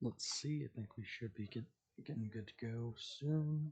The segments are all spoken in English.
Let's see. I think we should be getting good to go soon.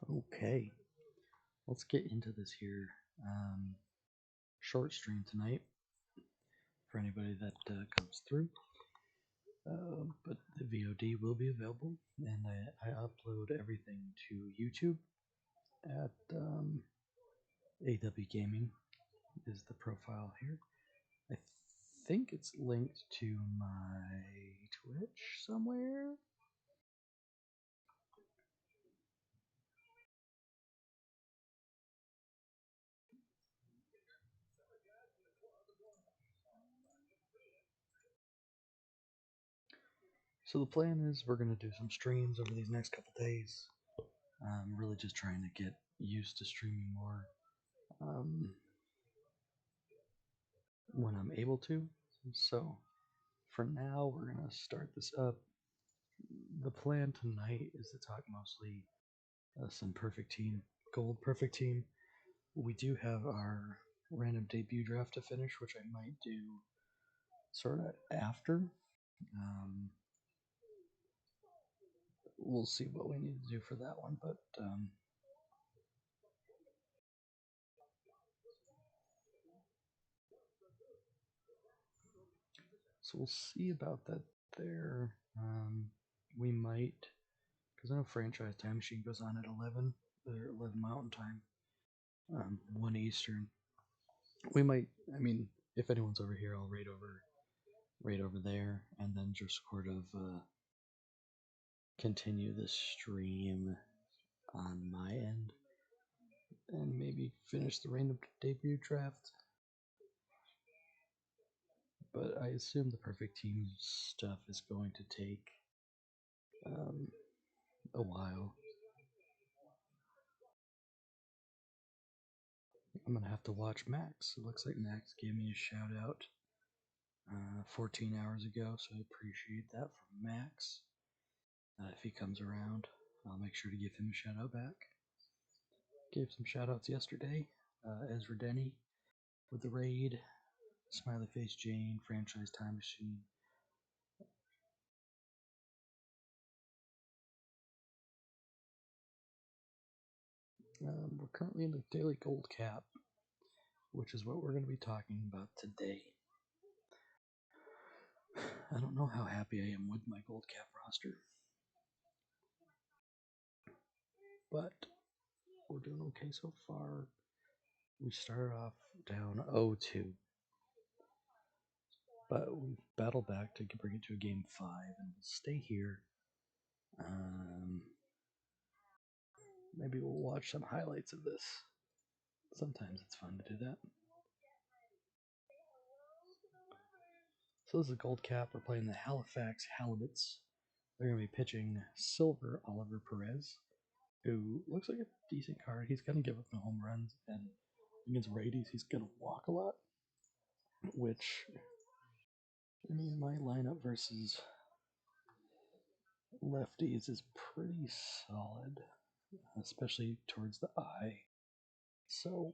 Okay, let's get into this here. Um, Short stream tonight for anybody that comes through. But the VOD will be available, and I upload everything to YouTube at AW Gaming is the profile here. I think it's linked to my Twitch somewhere. So the plan is we're gonna do some streams over these next couple days. I'm really just trying to get used to streaming more when I'm able to. So for now, we're gonna start this up. The plan tonight is to talk mostly some perfect team, gold perfect team. We do have our random debut draft to finish, which I might do sort of after. Um, we'll see what we need to do for that one, but so we'll see about that there. We might, because I know Franchise Time Machine goes on at 11, or 11 Mountain Time, 1 Eastern. We might, I mean, if anyone's over here, I'll raid over there, and then just sort of continue the stream on my end, and maybe finish the random debut draft. But I assume the perfect team stuff is going to take um, a while. I'm gonna have to watch Max. It looks like Max gave me a shout out 14 hours ago, so I appreciate that from Max. If he comes around, I'll make sure to give him a shout out back. Gave some shout outs yesterday. Ezra Denny with the raid, Smiley Face Jane, Franchise Time Machine. We're currently in the daily gold cap, which is what we're going to be talking about today. I don't know how happy I am with my gold cap roster, but we're doing okay so far. We started off down 0-2, but we've battled back to bring it to a game 5, and we'll stay here. Maybe we'll watch some highlights of this. Sometimes it's fun to do that. So this is a gold cap. We're playing the Halifax Halibuts. They're going to be pitching Silver Oliver Perez, who looks like a decent card. He's going to give up no home runs, and against righties, he's going to walk a lot. Which, I mean, my lineup versus lefties is pretty solid, especially towards the eye. So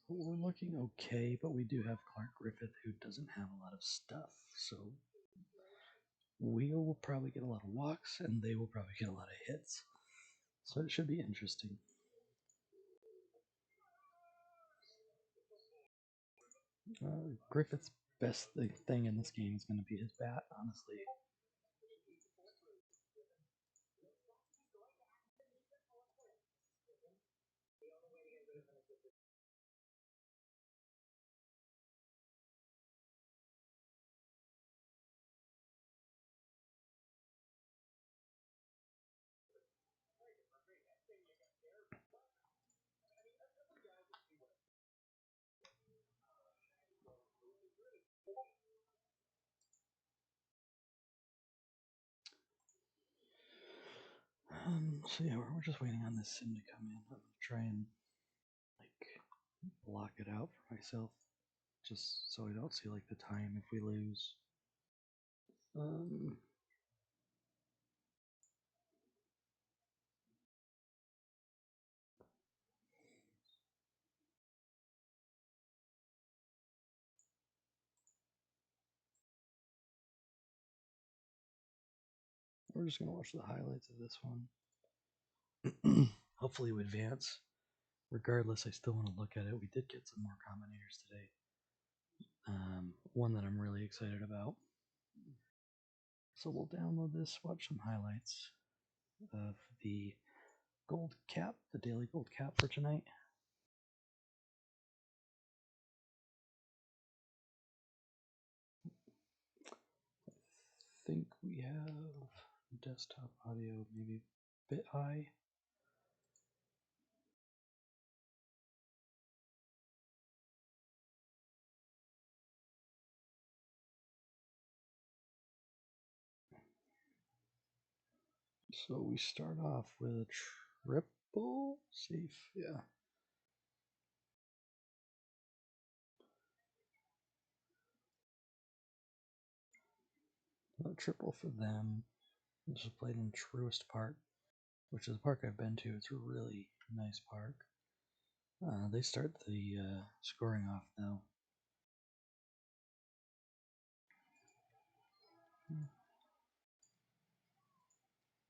we're looking okay, but we do have Clark Griffith, who doesn't have a lot of stuff. So we will probably get a lot of walks, and they will probably get a lot of hits. So it should be interesting. Griffith's best thing in this game is going to be his bat, honestly. So yeah, we're just waiting on this sim to come in. I'm gonna try and like block it out for myself, just so I don't see like the time if we lose. Um, we're just gonna watch the highlights of this one. Hopefully we advance. Regardless, I still want to look at it. We did get some more combinators today. One that I'm really excited about. So we'll download this, watch some highlights of the gold cap, the daily gold cap for tonight. I think we have desktop audio maybe a bit high. So we start off with a triple safe, yeah. A triple for them. Just played in Truist Park, which is a park I've been to. It's a really nice park. They start the scoring off now.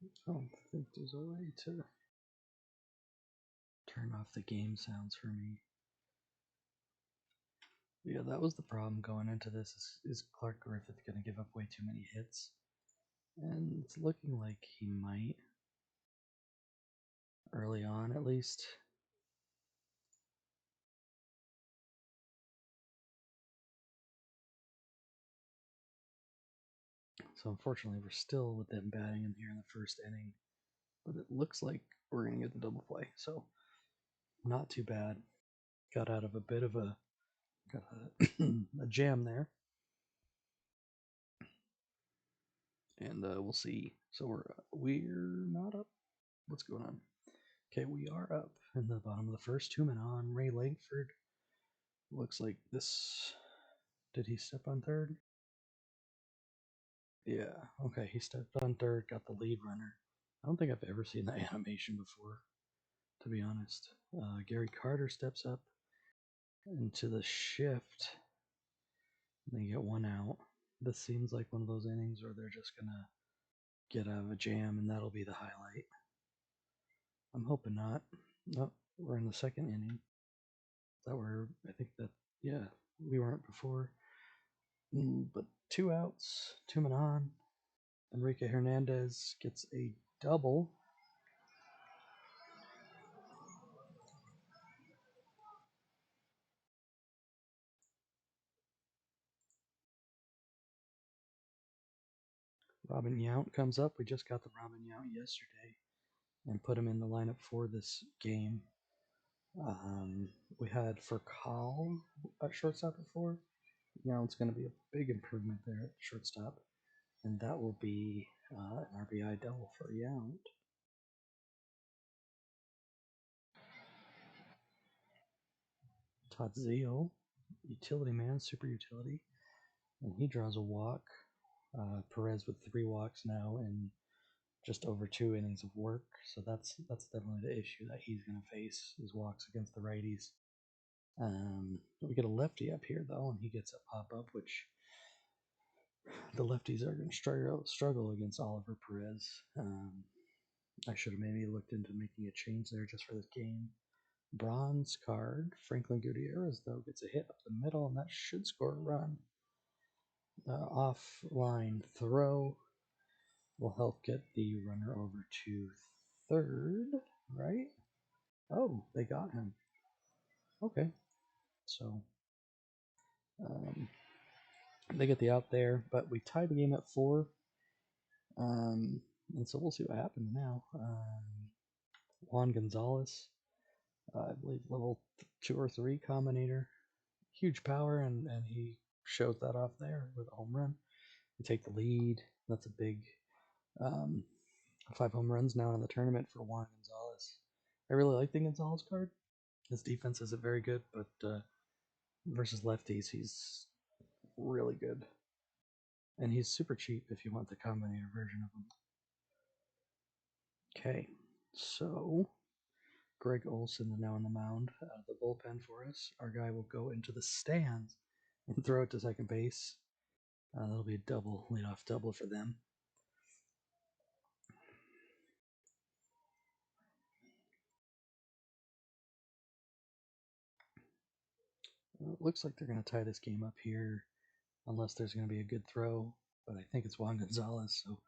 I don't think there's a way to turn off the game sounds for me. Yeah, that was the problem going into this. Is Clark Griffith going to give up way too many hits? And it's looking like he might. Early on, at least. So unfortunately, we're still with them batting in here in the first inning. But it looks like we're going to get the double play. So not too bad. Got out of a bit of a a jam there. And we'll see. So we're not up. What's going on? Okay, we are up in the bottom of the first. 2 men on. Ray Langford. Looks like this. Did he step on third? Yeah. Okay, he stepped on third. Got the lead runner. I don't think I've ever seen that animation before, to be honest. Gary Carter steps up into the shift. They get one out. This seems like one of those innings where they're just gonna get out of a jam, and that'll be the highlight. I'm hoping not. No, we're in the second inning. That were, I think that, yeah, we weren't before. But 2 outs, 2 men on. Enrique Hernandez gets a double. Robin Yount comes up. We just got the Robin Yount yesterday and put him in the lineup for this game. We had Furcal at shortstop before. Yount's going to be a big improvement there at shortstop, and that will be an RBI double for Yount. Todd Zeal, utility man, super utility, and he draws a walk. Perez with 3 walks now in just over 2 innings of work, so that's definitely the issue that he's going to face, is walks against the righties. We get a lefty up here though, and he gets a pop up, which the lefties are going to struggle against Oliver Perez. I should have maybe looked into making a change there just for this game. Bronze card. Franklin Gutierrez, though, gets a hit up the middle, and that should score a run. Offline throw will help get the runner over to third, right? Oh, they got him. Okay. So they get the out there, but we tied the game at 4. And so we'll see what happens now. Juan Gonzalez, I believe level 2 or 3 combinator. Huge power, and he shows that off there with a home run. We take the lead. That's a big 5 home runs now in the tournament for Juan Gonzalez. I really like the Gonzalez card. His defense isn't very good, but versus lefties, he's really good. And he's super cheap if you want the combinator version of him. Okay, so Greg Olson is now on the mound out of the bullpen for us. Our guy will go into the stands and throw it to second base. That'll be a double, leadoff double for them. It looks like they're going to tie this game up here, unless there's going to be a good throw. But I think it's Juan Gonzalez, so.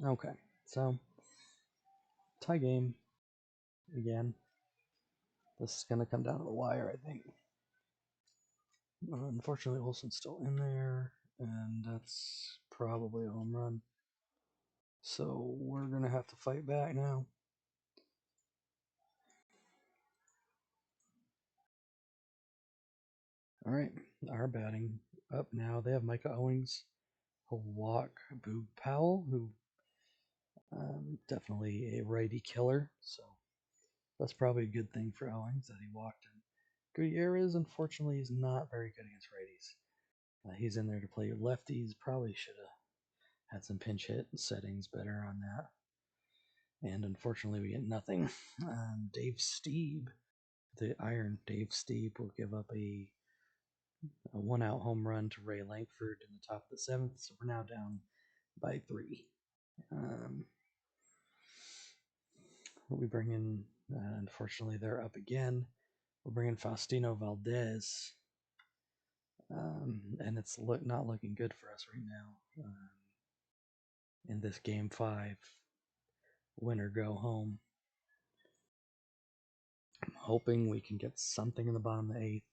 Okay, so tie game again. This is going to come down to the wire, I think. Unfortunately, Olson's still in there, and that's probably a home run. So we're going to have to fight back now. All right, our batting up now. They have Micah Owings, he'll walk Boog Powell, who definitely a righty killer. So that's probably a good thing for Owings that he walked him. Gutierrez, unfortunately, is not very good against righties. He's in there to play lefties. Probably should have had some pinch hit settings better on that. And unfortunately, we get nothing. Dave Stieb, the Iron Dave Stieb, will give up a 1-out home run to Ray Langford in the top of the 7th. So we're now down by 3. We bring in, unfortunately, they're up again. We'll bring in Faustino Valdez. And it's not looking good for us right now. In this game 5, win or go home. I'm hoping we can get something in the bottom of the 8th.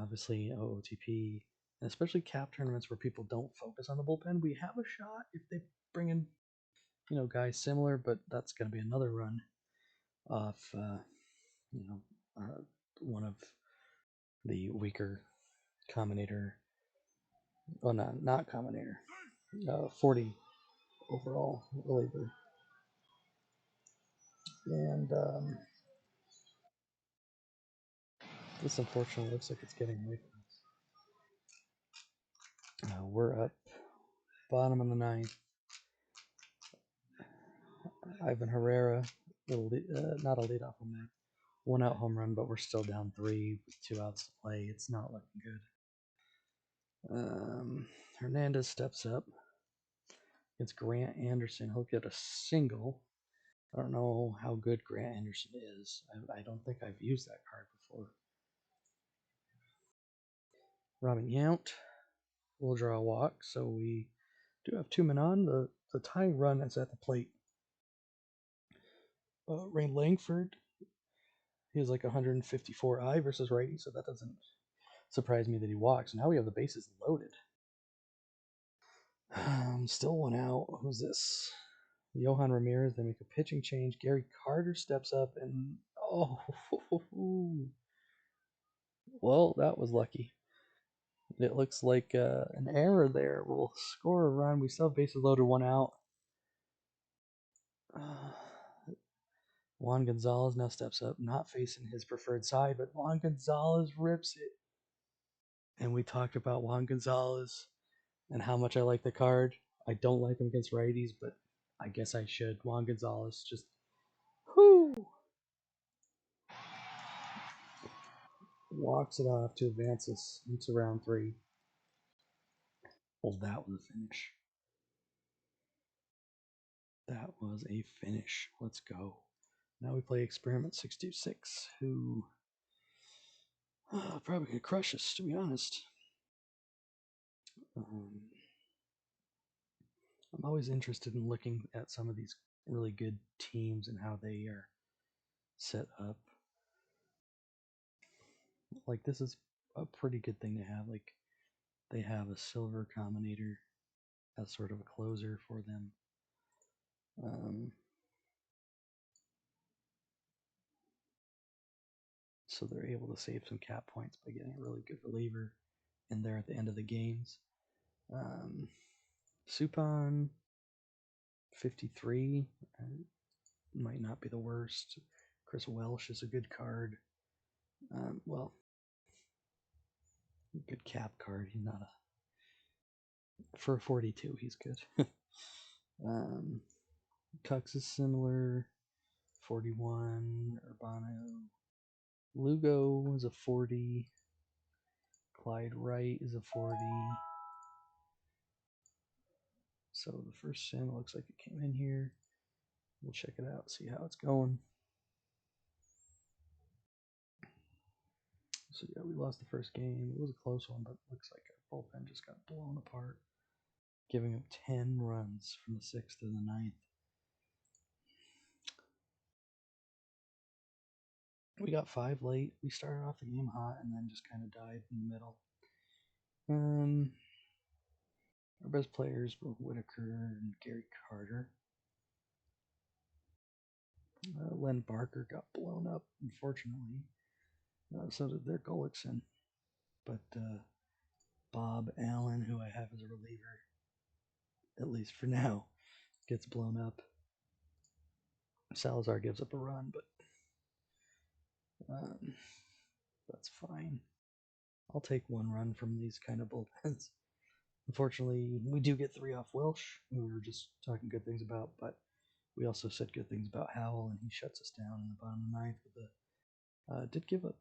Obviously, OOTP, and especially cap tournaments where people don't focus on the bullpen, we have a shot if they bring in, guys similar, but that's going to be another run off, one of the weaker combinator. Oh, not combinator. 40 overall reliever. And this unfortunately looks like it's getting away from us. We're up bottom of the 9th. Ivan Herrera, not a leadoff home run. 1-out home run, but we're still down 3 with 2 outs to play. It's not looking good. Hernandez steps up against Grant Anderson. He'll get a single. I don't know how good Grant Anderson is. I don't think I've used that card before. Robin Yount will draw a walk, so we do have 2 men on. The tying run is at the plate. Ray Langford, he has like 154 I versus righty, so that doesn't surprise me that he walks. Now we have the bases loaded. Still 1 out. Who's this? Johan Ramirez. They make a pitching change. Gary Carter steps up and well, that was lucky. It looks like an error there. We'll score a run. We still have bases loaded, 1 out. Juan Gonzalez now steps up, not facing his preferred side, but Juan Gonzalez rips it. And we talked about Juan Gonzalez and how much I like the card. I don't like him against righties, but I guess I should. Juan Gonzalez just walks it off to advance us into round 3. Well, that was a finish. That was a finish. Let's go. Now we play Experiment 626, who probably could crush us, to be honest. I'm always interested in looking at some of these really good teams and how they are set up. Like, this is a pretty good thing to have. Like, they have a silver combinator as sort of a closer for them. So they're able to save some cap points by getting a really good reliever in there at the end of the games. Supon 53 might not be the worst. Chris Welsh is a good card. Well, good cap card. He's not a for a 42. He's good. Tux is similar. 41. Urbano. Lugo is a 40. Clyde Wright is a 40. So the first sim looks like it came in here. We'll check it out, see how it's going. So yeah, we lost the first game. It was a close one, but looks like our bullpen just got blown apart, giving up 10 runs from the 6th to the 9th. We got 5 late. We started off the game hot and then just kind of died in the middle. Our best players were Whitaker and Gary Carter. Len Barker got blown up, unfortunately. So did their Gullickson. But Bob Allen, who I have as a reliever, at least for now, gets blown up. Salazar gives up a run, but that's fine. I'll take 1 run from these kind of bullpens. Unfortunately, we do get 3 off Welsh, who we were just talking good things about, but we also said good things about Howell, and he shuts us down in the bottom of the 9th with a did give up,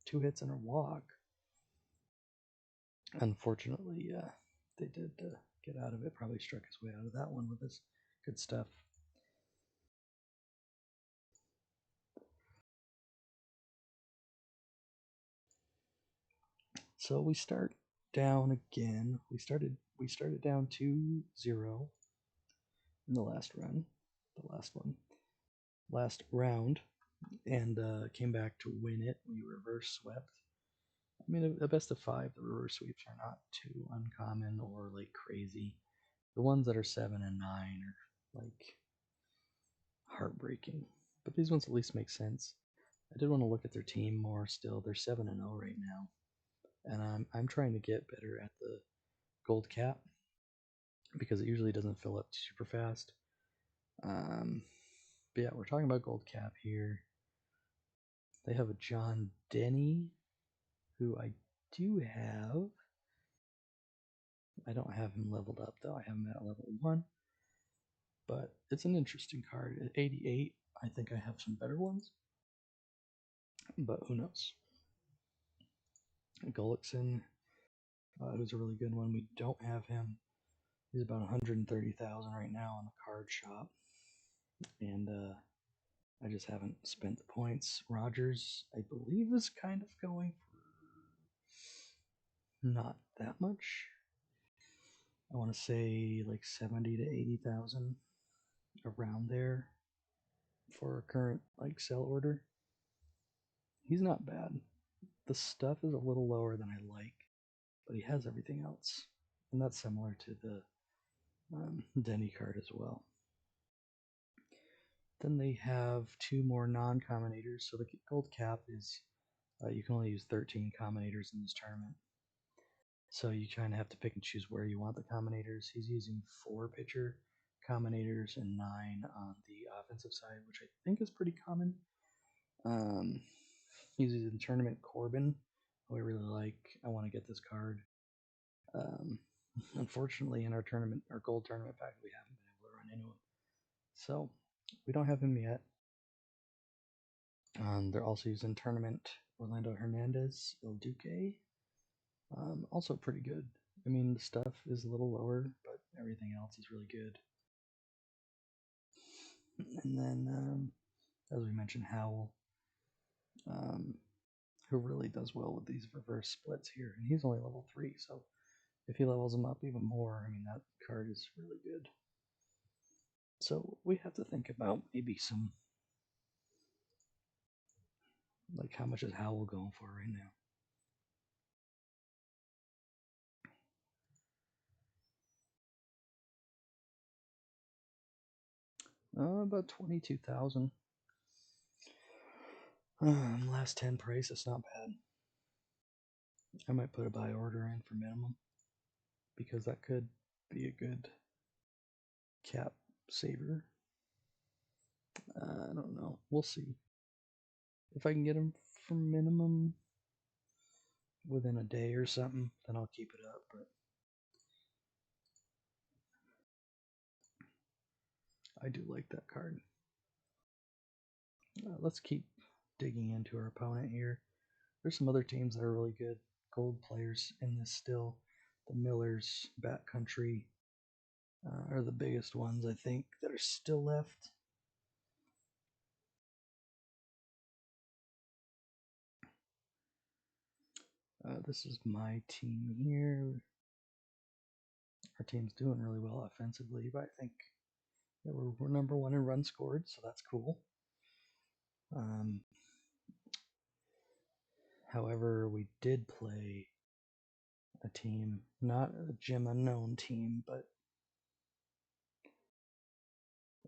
2 hits and a walk. Unfortunately, they did get out of it. Probably struck his way out of that one with his good stuff. So we start down again. We started down 2-0 in the last round, last round, and came back to win it. We reverse swept. I mean, a best of 5, the reverse sweeps are not too uncommon or like crazy. The ones that are 7 and 9 are like heartbreaking, but these ones at least make sense. I did want to look at their team more still. They're 7 and 0 right now, and I'm trying to get better at the gold cap because it usually doesn't fill up super fast. But yeah, we're talking about gold cap here. They have a John Denny, who I do have. I don't have him leveled up though. I have him at level 1. But it's an interesting card. At 88, I think I have some better ones. But who knows? Gullickson, who's a really good one. We don't have him. He's about 130,000 right now on the card shop. And I just haven't spent the points. Rogers, I believe, is kind of going for not that much. I want to say like 70 to 80,000 around there for a current like sell order. He's not bad. The stuff is a little lower than I like, but he has everything else, and that's similar to the Denny card as well. Then they have 2 more non-combinators. So the gold cap is you can only use 13 combinators in this tournament. So you kind of have to pick and choose where you want the combinators. He's using 4 pitcher combinators and 9 on the offensive side, which I think is pretty common. He's using tournament Corbin, who I really like. I want to get this card. Unfortunately, in our gold tournament pack, we haven't been able to run into him. So we don't have him yet. They're also using tournament Orlando Hernandez, Il Duque. Also pretty good. I mean, the stuff is a little lower, but everything else is really good. And then, as we mentioned, Howell, who really does well with these reverse splits here. And he's only level 3, so if he levels them up even more, I mean, that card is really good. So we have to think about maybe some, like, how much is Howell going for right now? About 22,000. Last 10 price, it's not bad. I might put a buy order in for minimum. because that could be a good cap saver. I don't know. We'll see. If I can get him for minimum within a day or something, then I'll keep it up. But I do like that card. Let's keep digging into our opponent here. There's some other teams that are really good gold players in this still. The Millers, Backcountry are the biggest ones, I think, that are still left. This is my team here. Our team's doing really well offensively, but I think we're number one in runs scored, so that's cool. However, we did play a team, not a Gym Unknown team, but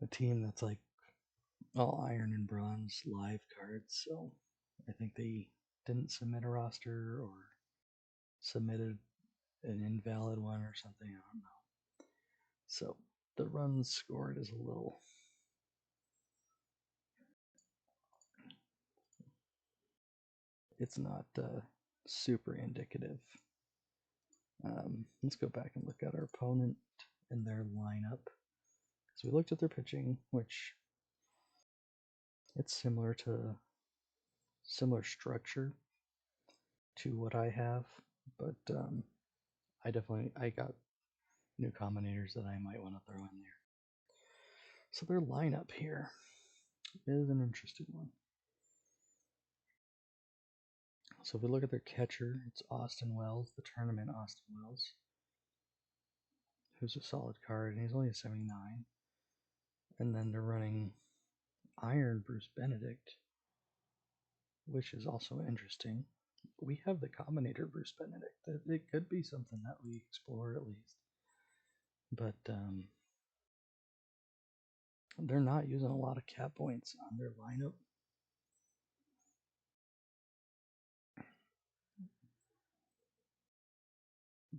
a team that's like all iron and bronze live cards. So I think they didn't submit a roster or submitted an invalid one or something. I don't know. So the runs scored is a little. It's not super indicative. Let's go back and look at our opponent and their lineup. So we looked at their pitching, which it's similar structure to what I have, but I got new combinators that I might want to throw in there. So their lineup here is an interesting one. So if we look at their catcher, it's Austin Wells, the tournament Austin Wells, who's a solid card, and he's only a 79. And then they're running Iron Bruce Benedict, which is also interesting. We have the Combinator Bruce Benedict. It could be something that we explore at least. But they're not using a lot of cap points on their lineup.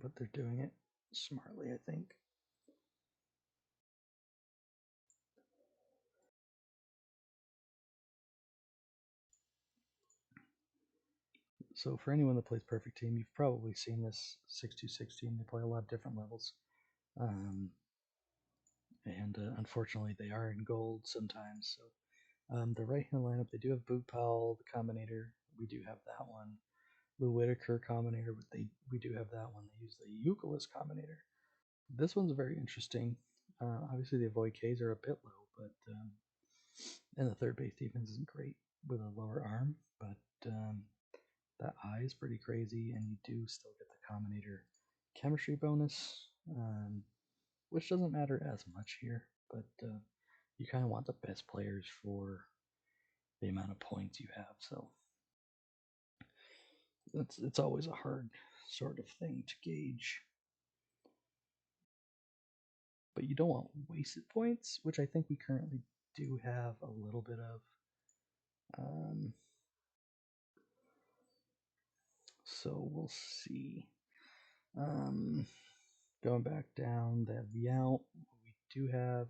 But they're doing it smartly, I think. So for anyone that plays Perfect Team, you've probably seen this 6-2-6 team. They play a lot of different levels. And unfortunately, they are in gold sometimes. So the right-hand lineup, they do have Boog Powell, the Combinator. We do have that one. Lou Whitaker Combinator, but we do have that one. They use the Euclid Combinator. This one's very interesting. Obviously, the avoid Ks are a bit low, but and the third base defense isn't great with a lower arm, but that eye is pretty crazy, and you do still get the Combinator chemistry bonus, which doesn't matter as much here, but you kind of want the best players for the amount of points you have, so it's always a hard sort of thing to gauge. But you don't want wasted points, which I think we currently do have a little bit of. So we'll see. Going back down, that Yount, we do have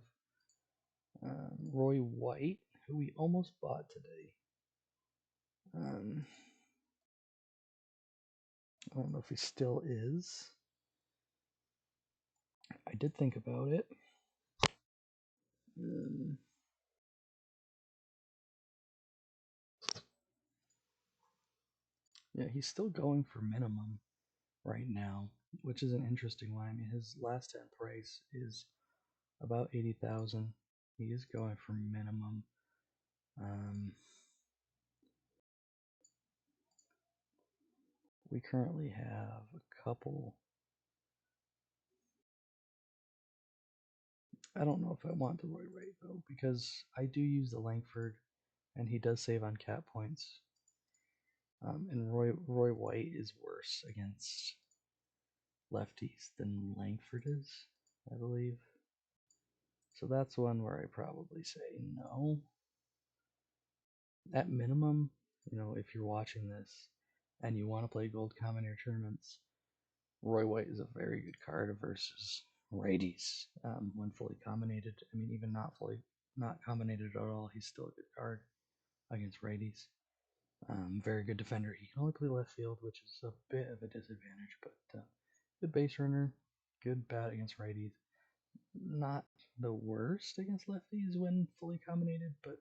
Roy White, who we almost bought today. I don't know if he still is. I did think about it. Yeah, he's still going for minimum right now, which is an interesting one. I mean, his last 10 price is about 80,000. He is going for minimum. We currently have a couple. I don't know if I want the Roy White though, because I do use the Langford, and he does save on cap points. And Roy White is worse against lefties than Langford is, I believe. So that's one where I probably say no. At minimum, if you're watching this and you want to play Gold Combinator tournaments, Roy White is a very good card versus righties when fully combinated. I mean, even not combinated at all, he's still a good card against righties. Very good defender. He can only play left field, which is a bit of a disadvantage, but good base runner, good bat against righties. Not the worst against lefties when fully combinated, but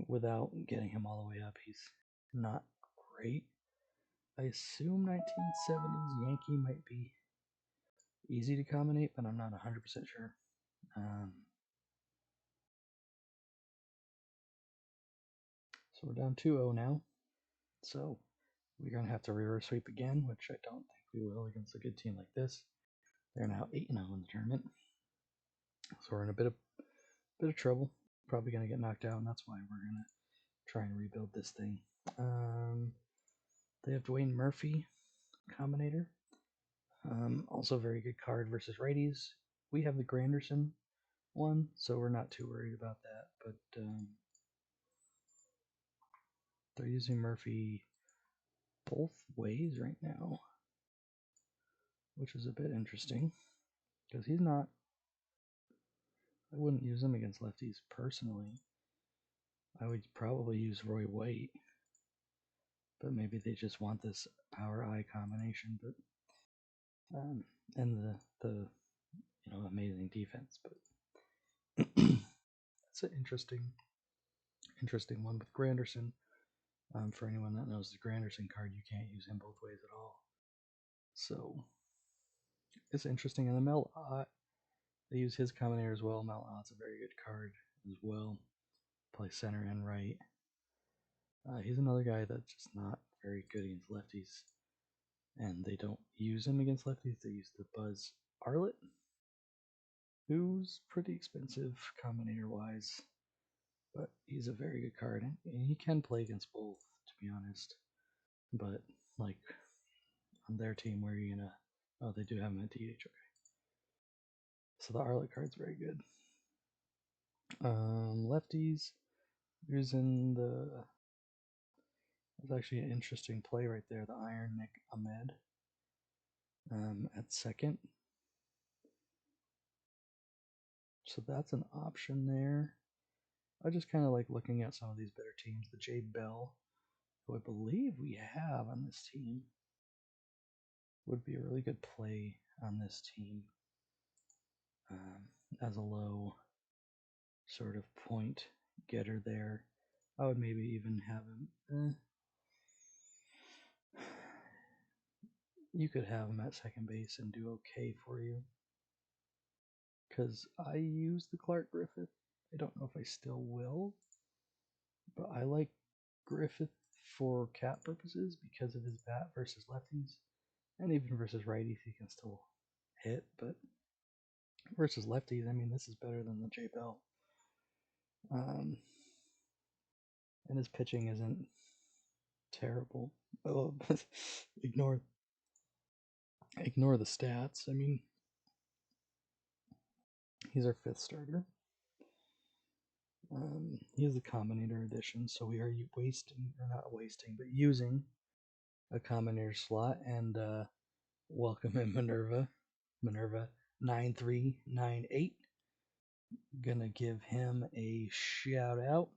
without getting him all the way up, he's not great. I assume 1970s Yankee might be easy to combinate, but I'm not 100% sure. So we're down 2-0 now. So we're going to have to reverse sweep again, which I don't think we will against a good team like this. They're now 8-0 in the tournament. So we're in a bit of trouble. Probably going to get knocked out, and that's why we're going to try and rebuild this thing. They have Dwayne Murphy, Combinator. Also very good card versus righties. We have the Granderson one, so we're not too worried about that. But they're using Murphy both ways right now, which is a bit interesting because he's not. I wouldn't use him against lefties personally. I would probably use Roy White, but maybe they just want this power eye combination. But and the amazing defense. But it's an interesting one with Granderson. For anyone that knows the Granderson card, you can't use him both ways at all. So it's interesting. And the Mel Ott, they use his combinator as well. Mel Ott's a very good card as well. Play center and right. He's another guy that's just not very good against lefties. And they don't use him against lefties. They use the Buzz Arlett, who's pretty expensive combinator wise. But he's a very good card. And he can play against both, to be honest. But, like, on their team, where are you gonna... Oh, they do have him at DH, okay. So the Arlett card's very good. Lefties, using the... That's actually an interesting play right there. The Iron Nick Ahmed at second. So that's an option there. I just kind of like looking at some of these better teams. The Jay Bell, who I believe we have on this team, would be a really good play on this team as a low sort of point getter there. I would maybe even have him. You could have him at second base and do okay for you. Because I use the Clark Griffith. I don't know if I still will. But I like Griffith for cap purposes because of his bat versus lefties. And even versus righties, he can still hit. But versus lefties, I mean, this is better than the J Bell. And his pitching isn't terrible. Oh, ignore the stats. I mean, he's our fifth starter. He is a Combinator edition, so we are using a Combinator slot. And welcome in Minerva 9398. Gonna give him a shout out.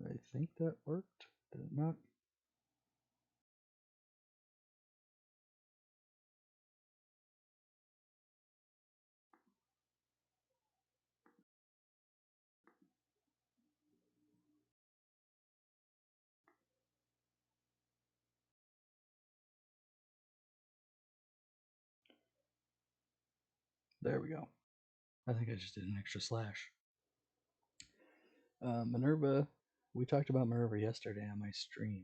I think that worked. Did it not? There we go. I think I just did an extra slash. Minerva, we talked about Minerva yesterday on my stream.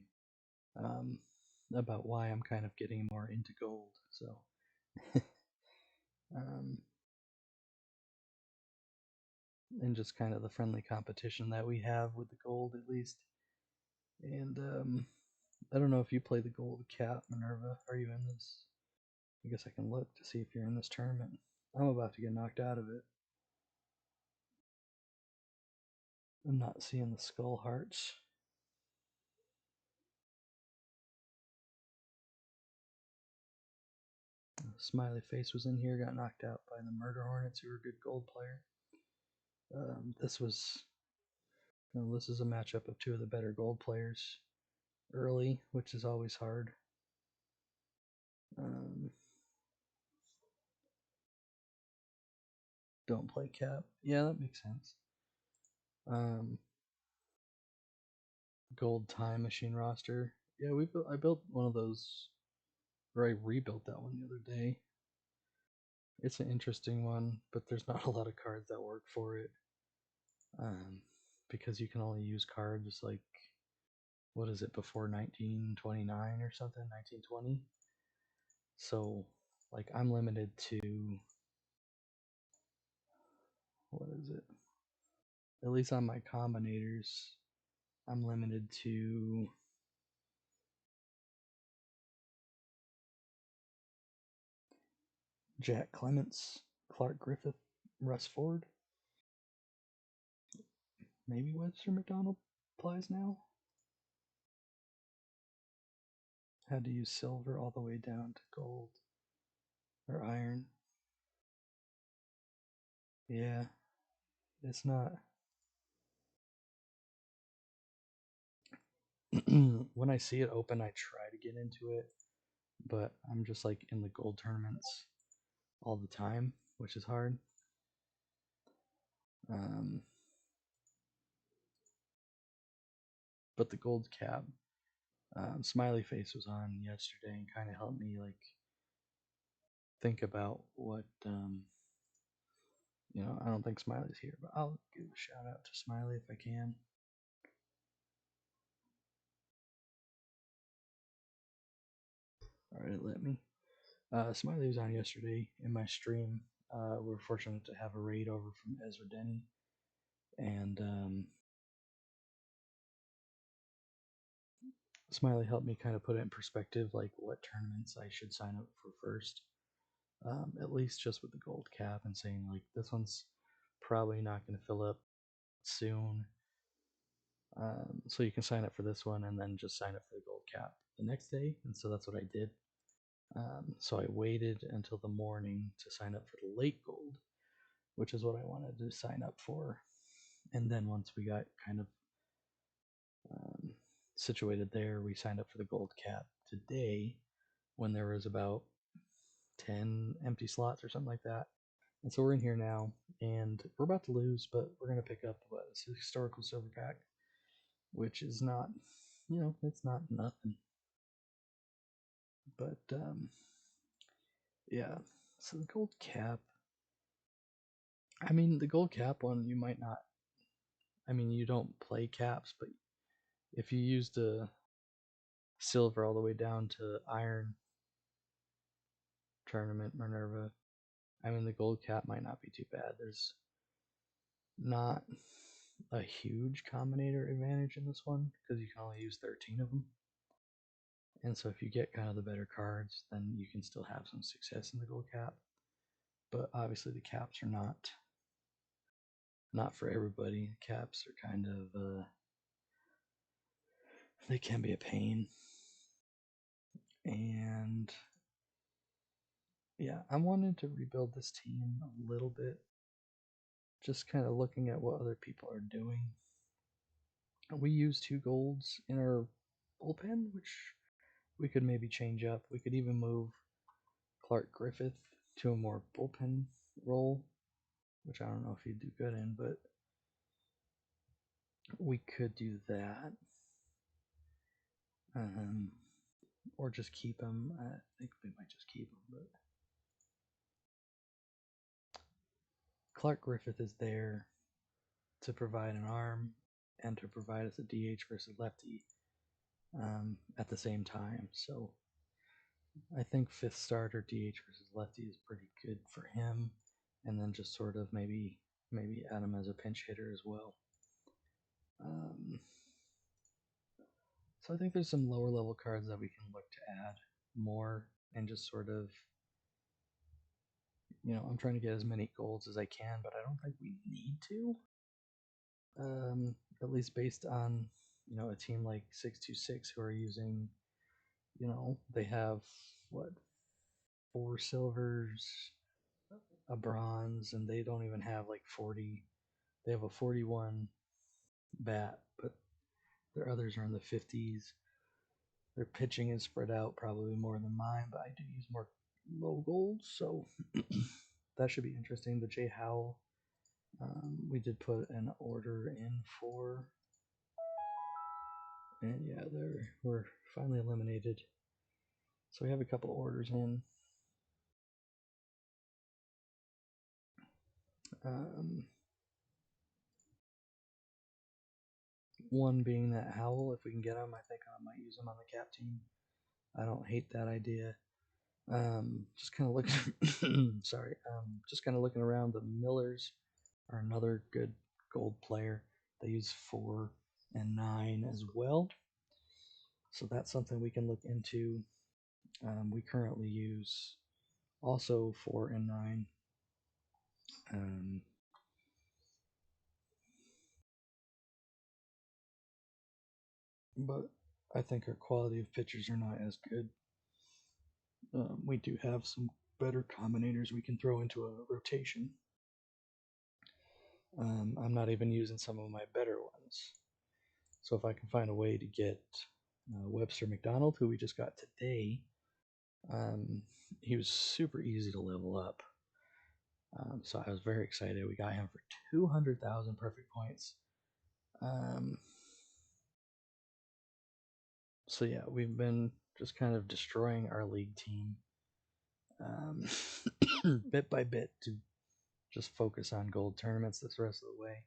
About why I'm kind of getting more into gold. So, and just kind of the friendly competition that we have with the gold, at least. And I don't know if you play the gold cap, Minerva. Are you in this? I guess I can look to see if you're in this tournament. I'm about to get knocked out of it. I'm not seeing the skull hearts. Smiley Face was in here, got knocked out by the Murder Hornets, who were a good gold player. This is a matchup of two of the better gold players early, which is always hard. Don't play cap. Yeah, that makes sense. Gold Time Machine roster. Yeah, I built one of those, or I rebuilt that one the other day. It's an interesting one, but there's not a lot of cards that work for it. Because you can only use cards like, what is it, before 1929 or something, 1920. So, like, I'm limited to, what is it? At least on my combinators, I'm limited to Jack Clements, Clark Griffith, Russ Ford. Maybe Webster McDonald applies now. Had to use silver all the way down to gold or iron. Yeah, it's not. When I see it open, I try to get into it, but I'm just like in the gold tournaments all the time, which is hard. But the gold cap, Smiley Face was on yesterday and kind of helped me like think about what I don't think Smiley's here, but I'll give a shout out to Smiley if I can. All right, let me. Smiley was on yesterday in my stream. We were fortunate to have a raid over from Ezra Denny, and Smiley helped me kind of put it in perspective, like what tournaments I should sign up for first. At least just with the gold cap, and saying like this one's probably not going to fill up soon. So you can sign up for this one and then just sign up for the gold cap the next day. And so that's what I did. So I waited until the morning to sign up for the late gold, which is what I wanted to sign up for. And then once we got kind of situated there, we signed up for the gold cap today when there was about 10 empty slots or something like that. And so we're in here now, and we're about to lose, but we're going to pick up a historical silver pack, which is not, it's not nothing. But, yeah, so the gold cap, I mean, the gold cap one, you might not, I mean, you don't play caps, but if you used a silver all the way down to iron tournament Minerva, I mean, the gold cap might not be too bad. There's not a huge combinator advantage in this one because you can only use 13 of them. And so if you get kind of the better cards, then you can still have some success in the gold cap. But obviously the caps are not for everybody. The caps are kind of they can be a pain. And yeah, I wanted to rebuild this team a little bit. Just kind of looking at what other people are doing. We use 2 golds in our bullpen, which we could maybe change up. We could even move Clark Griffith to a more bullpen role, which I don't know if he'd do good in, but we could do that. Or just keep him. I think we might just keep him, but Clark Griffith is there to provide an arm and to provide us a DH versus lefty at the same time. So I think 5th starter DH versus lefty is pretty good for him, and then just sort of maybe add him as a pinch hitter as well. So I think there's some lower level cards that we can look to add more and just sort of, I'm trying to get as many golds as I can, but I don't think we need to. at least based on a team like 626 who are using, they have what, 4 silvers, a bronze, and they don't even have like 40. They have a 41 bat, but their others are in the 50s. Their pitching is spread out probably more than mine, but I do use more low gold, so that should be interesting. The Jay Howell, we did put an order in for, and yeah, we're finally eliminated. So we have a couple orders in. One being that Howell, if we can get him, I think I might use him on the cap team. I don't hate that idea. Just kind of looking, sorry, just kind of looking around. The Millers are another good gold player. They use 4 and 9 as well. So that's something we can look into. We currently use also 4 and 9. But I think our quality of pitchers are not as good. We do have some better combinators we can throw into a rotation. I'm not even using some of my better ones. So if I can find a way to get Webster McDonald, who we just got today, he was super easy to level up. So I was very excited. We got him for 200,000 perfect points. So yeah, we've been just kind of destroying our league team bit by bit to just focus on gold tournaments this rest of the way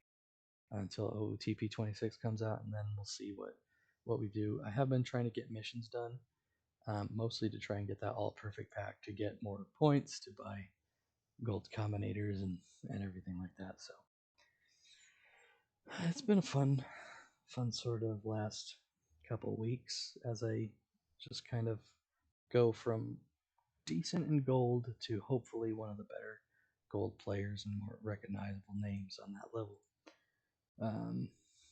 until OTP 26 comes out, and then we'll see what we do. I have been trying to get missions done, mostly to try and get that all perfect pack to get more points to buy gold combinators and everything like that. So it's been a fun sort of last couple weeks as I just kind of go from decent in gold to hopefully one of the better gold players and more recognizable names on that level.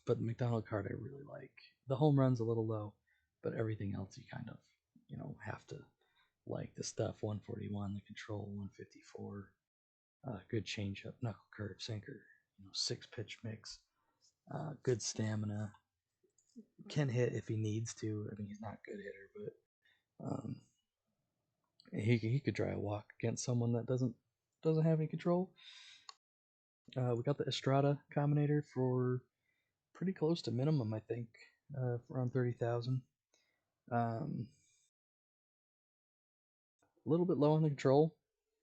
But the McDonald card I really like. The home run's a little low, but everything else you kind of, have to like. The stuff 141, the control 154, good changeup, knuckle curve, sinker, 6 pitch mix, good stamina, can hit if he needs to. I mean, he's not a good hitter, but he could try a walk against someone that doesn't have any control. We got the Estrada combinator for pretty close to minimum, I think, around 30,000. A little bit low on the control,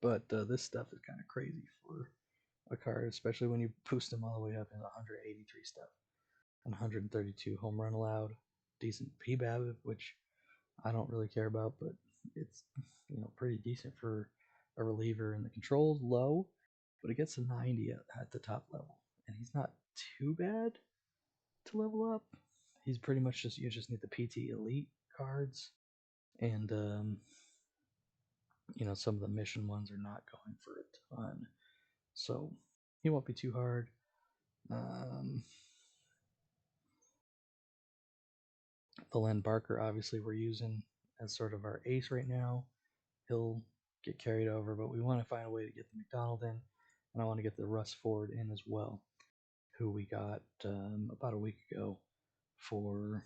but this stuff is kind of crazy for a card, especially when you boost them all the way up in 183 stuff and 132 home run allowed. Decent PBAB, which I don't really care about, but it's pretty decent for a reliever. And the control's low, but it gets to 90 at the top level, and he's not too bad to level up. He's pretty much you just need the PT Elite cards, and some of the mission ones are not going for a ton, so he won't be too hard. The Len Barker, obviously, we're using as sort of our ace right now. He'll get carried over, but we want to find a way to get the McDonald in, and I want to get the Russ Ford in as well, who we got about a week ago for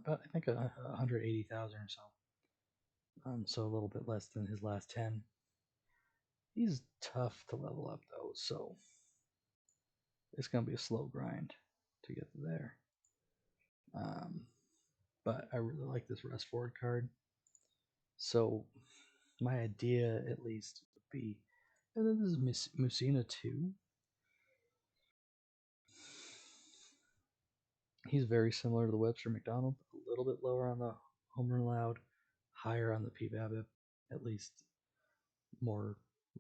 about, I think, 180,000 or so. So a little bit less than his last 10. He's tough to level up though, so it's gonna be a slow grind to get to there. But I really like this Russ Ford card. So my idea, at least, would be, and then this is Musina too. He's very similar to the Webster McDonald, a little bit lower on the home run allowed, higher on the PBABIP, at least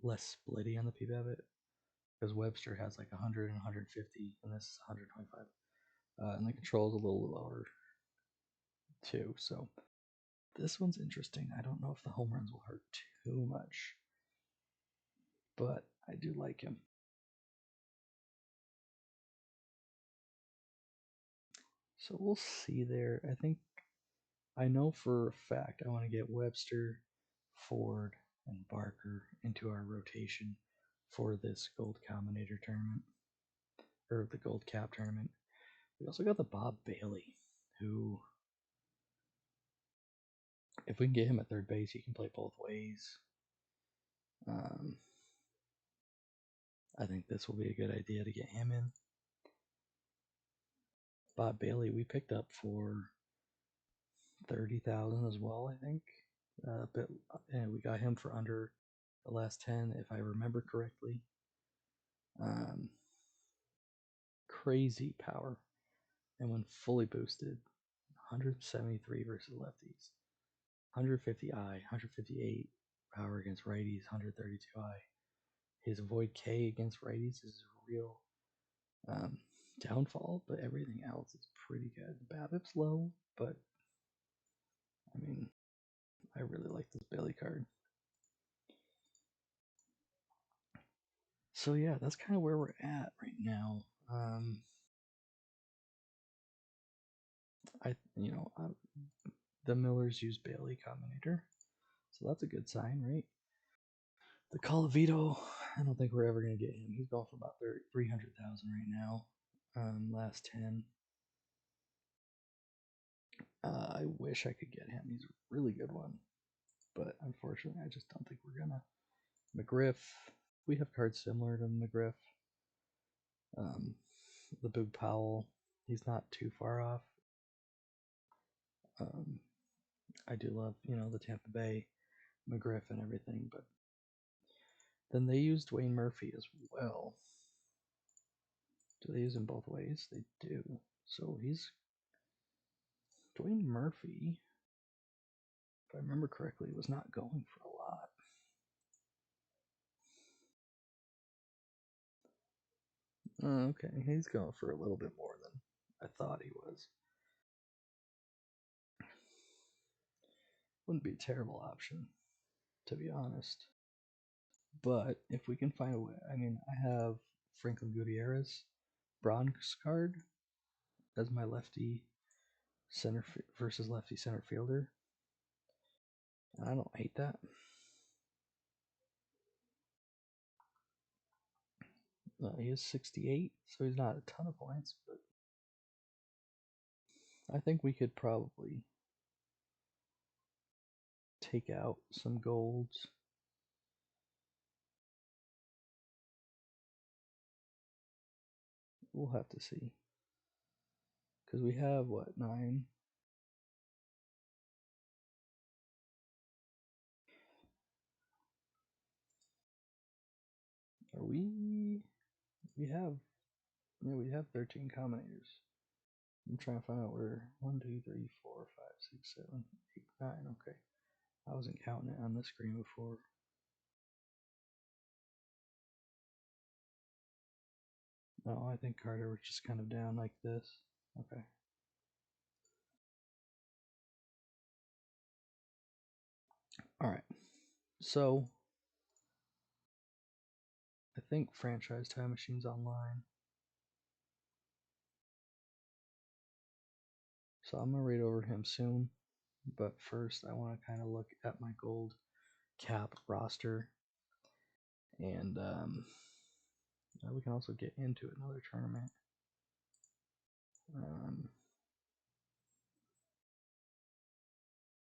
less splitty on the PBABIP, because Webster has like 100 and 150, and this is 125. And the control is a little lower too, so this one's interesting. I don't know if the home runs will hurt too much, but I do like him. So we'll see there. I know for a fact I want to get Webster, Ford, and Barker into our rotation for this Gold Combinator tournament, or the Gold Cap tournament. We also got the Bob Bailey, who, if we can get him at third base, he can play both ways. I think this will be a good idea to get him in. Bob Bailey, we picked up for 30,000 as well, I think. And we got him for under the last 10, if I remember correctly. Crazy power, and when fully boosted, 173 versus lefties, 150 I, 158 power against righties, 132 I. His avoid K against righties is a real downfall, but everything else is pretty good. The BABIP's low, but I mean, I really like this Bailey card. So yeah, that's kind of where we're at right now. The Millers use Bailey Combinator, so that's a good sign, right? The Colavito, I don't think we're ever going to get him. He's going for about 300,000 right now. Last 10. I wish I could get him. He's a really good one. But unfortunately, I just don't think we're going to. McGriff, we have cards similar to McGriff. The Boog Powell, he's not too far off. I do love, the Tampa Bay McGriff and everything, but then they use Dwayne Murphy as well. Do they use him both ways? They do. So he's Dwayne Murphy, if I remember correctly, was not going for a lot. Okay, he's going for a little bit more than I thought he was. Wouldn't be a terrible option, to be honest. But if we can find a way, I have Franklin Gutierrez, bronze card, as my lefty center versus lefty center fielder. And I don't hate that. He is 68, so he's not a ton of points, but I think we could probably take out some golds. We'll have to see. Because we have, 9? Are we... We have 13 combinators. I'm trying to find out where 1, 2, 3, 4, 5, 6, 7, 8, 9. Okay. I wasn't counting it on the screen before. No, I think Carter was just kind of down like this. Okay. Alright. So, I think Franchise Time Machine's online. So I'm going to read over him soon. But first, I want to kind of look at my gold cap roster. And we can also get into another tournament.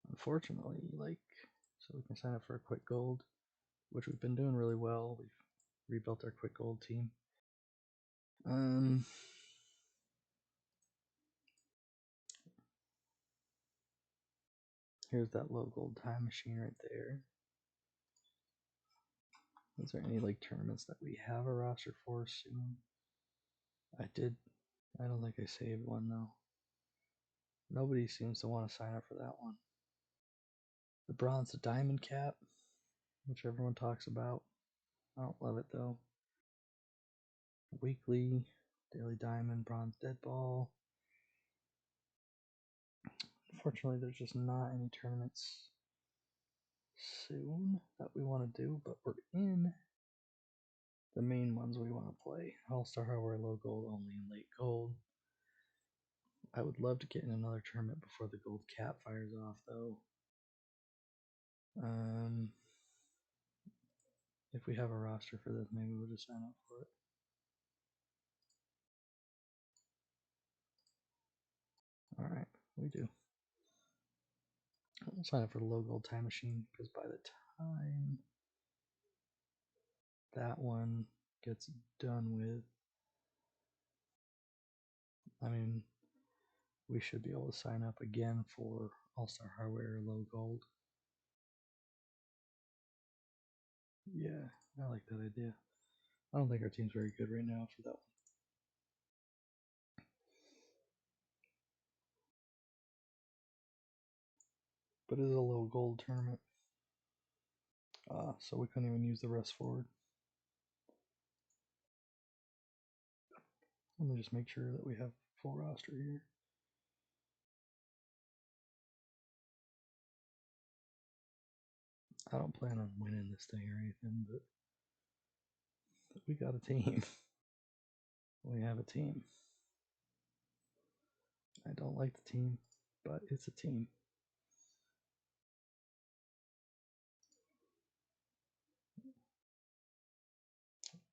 Unfortunately, so we can sign up for a quick gold, which we've been doing really well. We've rebuilt our quick gold team. Here's that low gold time machine right there. Is there any tournaments that we have a roster for soon? I don't think I saved one though. Nobody seems to want to sign up for that one. The bronze to diamond cap, which everyone talks about. I don't love it though. Weekly, daily diamond, bronze dead ball. Unfortunately, there's just not any tournaments soon that we want to do, but we're in the main ones we want to play. All-Star Hardware, low gold only, and late gold. I would love to get in another tournament before the gold cap fires off, though. If we have a roster for this, maybe we'll just sign up for it. Alright, we do. We'll sign up for the low gold time machine, because by the time that one gets done with, I mean, we should be able to sign up again for All-Star Hardware low gold. Yeah, I like that idea. I don't think our team's very good right now for that one. But it is a low gold tournament. So we couldn't even use the rest forward. Let me just make sure that we have full roster here. I don't plan on winning this thing or anything, but we got a team. We have a team. I don't like the team, but it's a team.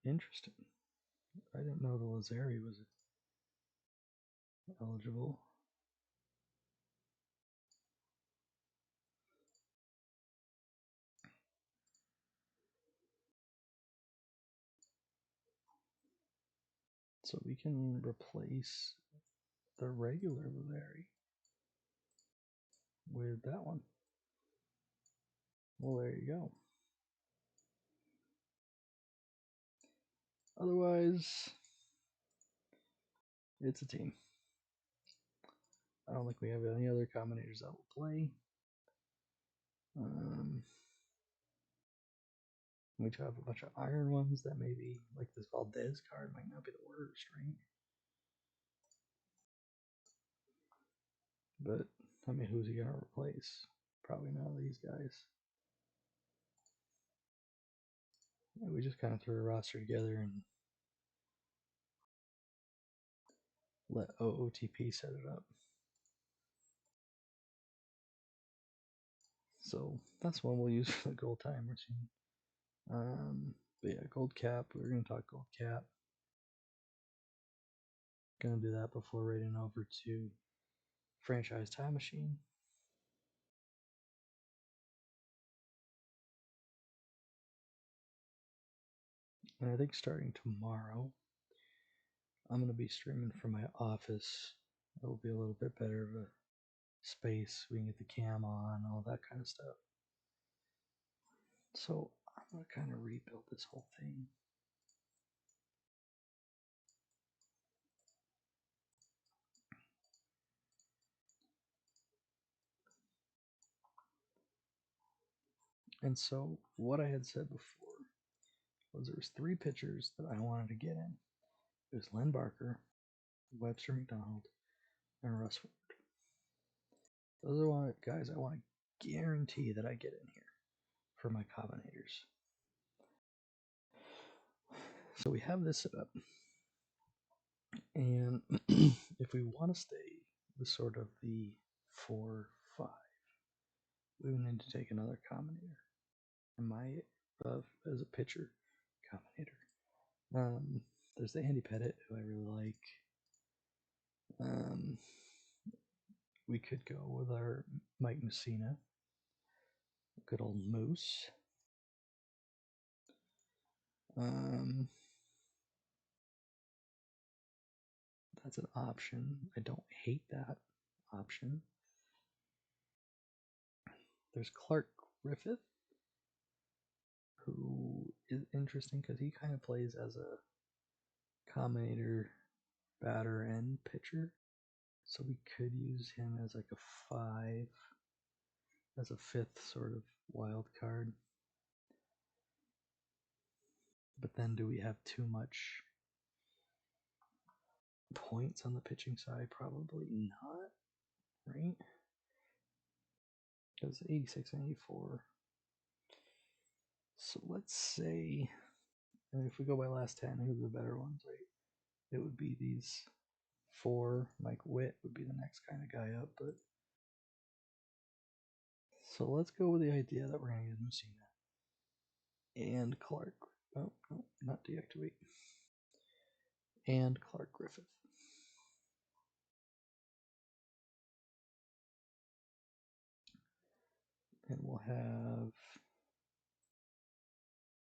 Interesting. I didn't know the Lazari was eligible. So we can replace the regular Lazari with that one. Well, there you go. Otherwise, it's a team. I don't think we have any other combinators that will play. We do have a bunch of iron ones that maybe, like this Valdez card, might not be the worst, right? But, I mean, who's he going to replace? Probably none of these guys. Yeah, we just kind of threw a roster together and let OOTP set it up. So that's one we'll use for the gold time machine. But yeah, gold cap. We're going to talk gold cap. Going to do that before raiding over to franchise time machine. And I think starting tomorrow, I'm going to be streaming from my office. It will be a little bit better of a space. We can get the cam on, all that kind of stuff. So I'm going to kind of rebuild this whole thing. And so what I had said before was there was 3 pitchers that I wanted to get in. It was Len Barker, Webster McDonald, and Russ Ford. Those are guys I want to guarantee that I get in here for my combinators. So we have this set up. And if we want to stay the sort of the 4-5, we would need to take another combinator. And my as a pitcher combinator. There's the Andy Pettit, who I really like. We could go with our Mike Messina, good old Moose. That's an option. I don't hate that option. There's Clark Griffith, who is interesting because he kind of plays as a combinator, batter, and pitcher. So we could use him as like a 5, as a 5th sort of wild card. But then do we have too much points on the pitching side? Probably not, right? Because 86 and 84. So let's say, and if we go by last 10, who's the better ones, right? It would be these 4. Mike Witt would be the next kind of guy up, but so let's go with the idea that we're going to use Messina and Clark. Oh, no, not deactivate. And Clark Griffith. And we'll have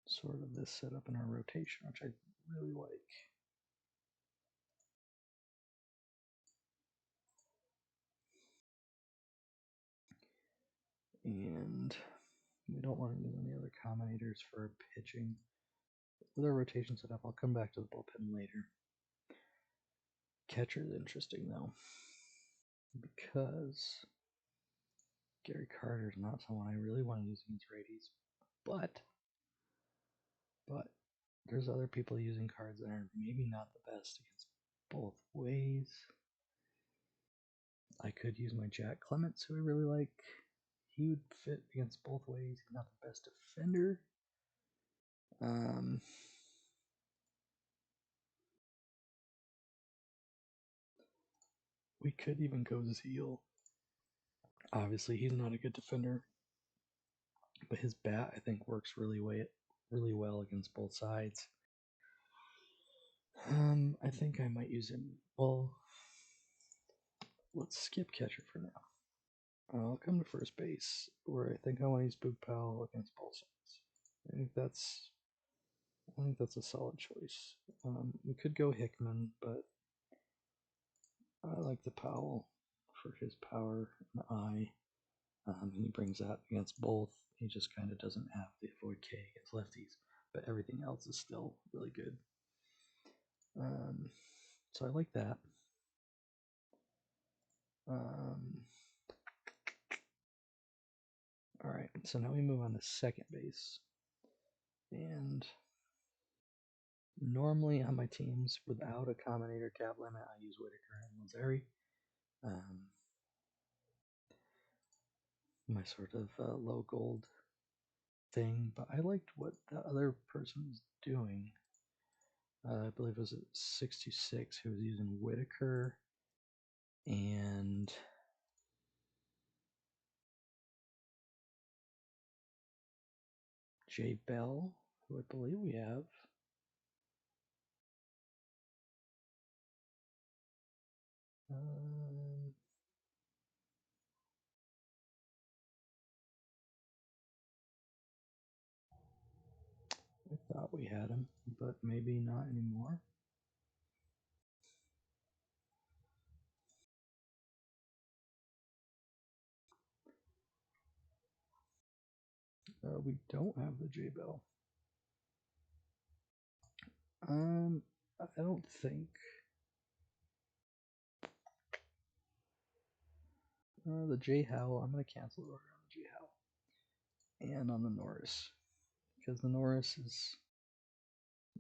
sort of this set up in our rotation, which I really like. And we don't want to use any other combinators for pitching. With our rotation set up, I'll come back to the bullpen later. Catcher is interesting though, because Gary Carter is not someone I really want to use against righties, but there's other people using cards that are maybe not the best against both ways. I could use my Jack Clements, who I really like. He would fit against both ways. He's not the best defender. We could even go Zeal. Obviously, he's not a good defender, but his bat I think works really well against both sides. I think I might use him. Well, let's skip catcher for now. I'll come to first base, where I think I want to use Boog Powell against both sides. I think that's a solid choice. We could go Hickman, but I like the Powell for his power and eye. And he brings that against both. He just kind of doesn't have the avoid K against lefties, but everything else is still really good. So I like that. All right, so now we move on to second base. And normally on my teams, without a combinator cap limit, I use Whitaker and Lazari. My sort of low gold thing, but I liked what the other person was doing. I believe it was at 626 who was using Whitaker and Jay Bell, who I believe we have. I thought we had him, but maybe not anymore. We don't have the J Bell. I don't think. The J Howell, I'm going to cancel the order on the J Howell. And on the Norris. Because the Norris is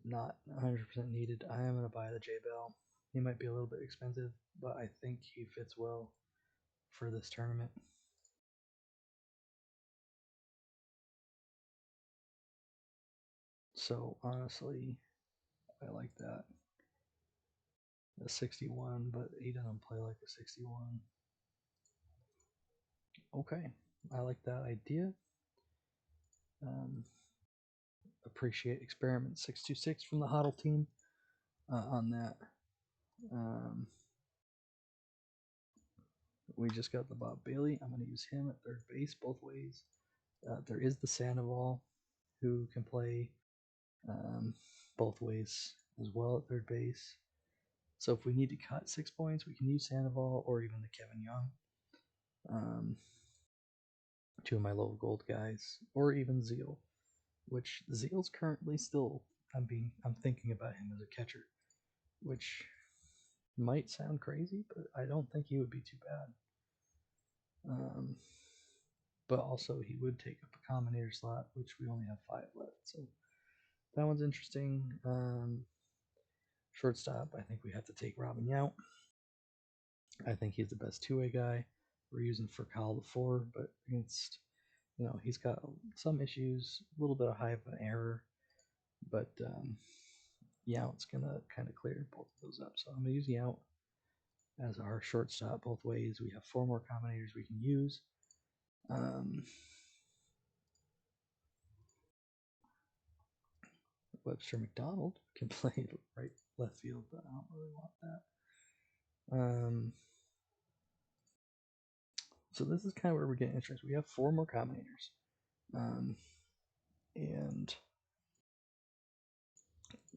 not 100% needed. I am going to buy the J Bell. He might be a little bit expensive, but I think he fits well for this tournament. So honestly, I like that. A 61, but he doesn't play like a 61. Okay, I like that idea. Appreciate Experiment 626 from the Huddle team on that. We just got the Bob Bailey. I'm going to use him at third base both ways. There is the Sandoval who can play both ways as well at third base. So if we need to cut 6 points, we can use Sandoval or even the Kevin Young. Two of my low gold guys, or even Zeal, which Zeal's currently still. I'm thinking about him as a catcher, which might sound crazy, but I don't think he would be too bad. But also he would take up a combinator slot, which we only have 5 left. So that one's interesting. Shortstop, I think we have to take Robin Yount. I think he's the best two-way guy. We're using Furcal the 4, but against, he's got some issues, a little bit of high of an error, but Yount's going to kind of clear both of those up. So I'm going to use Yount. as our shortstop both ways. We have 4 more combinators we can use. Webster McDonald can play right left field, but I don't really want that. So this is kind of where we're getting interested. We have 4 more combinators. And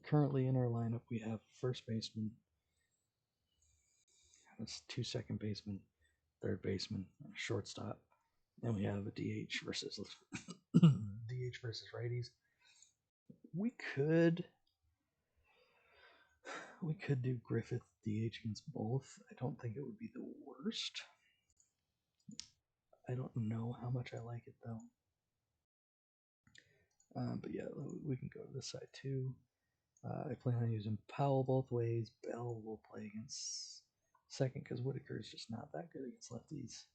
currently in our lineup, we have first baseman, 2 second basemen, third baseman, and a shortstop, and we have a DH versus DH versus righties. We could do Griffith DH against both. I don't think it would be the worst. I don't know how much I like it though. But yeah, we can go to this side too. I plan on using Powell both ways. Bell will play against second because Whitaker is just not that good against lefties.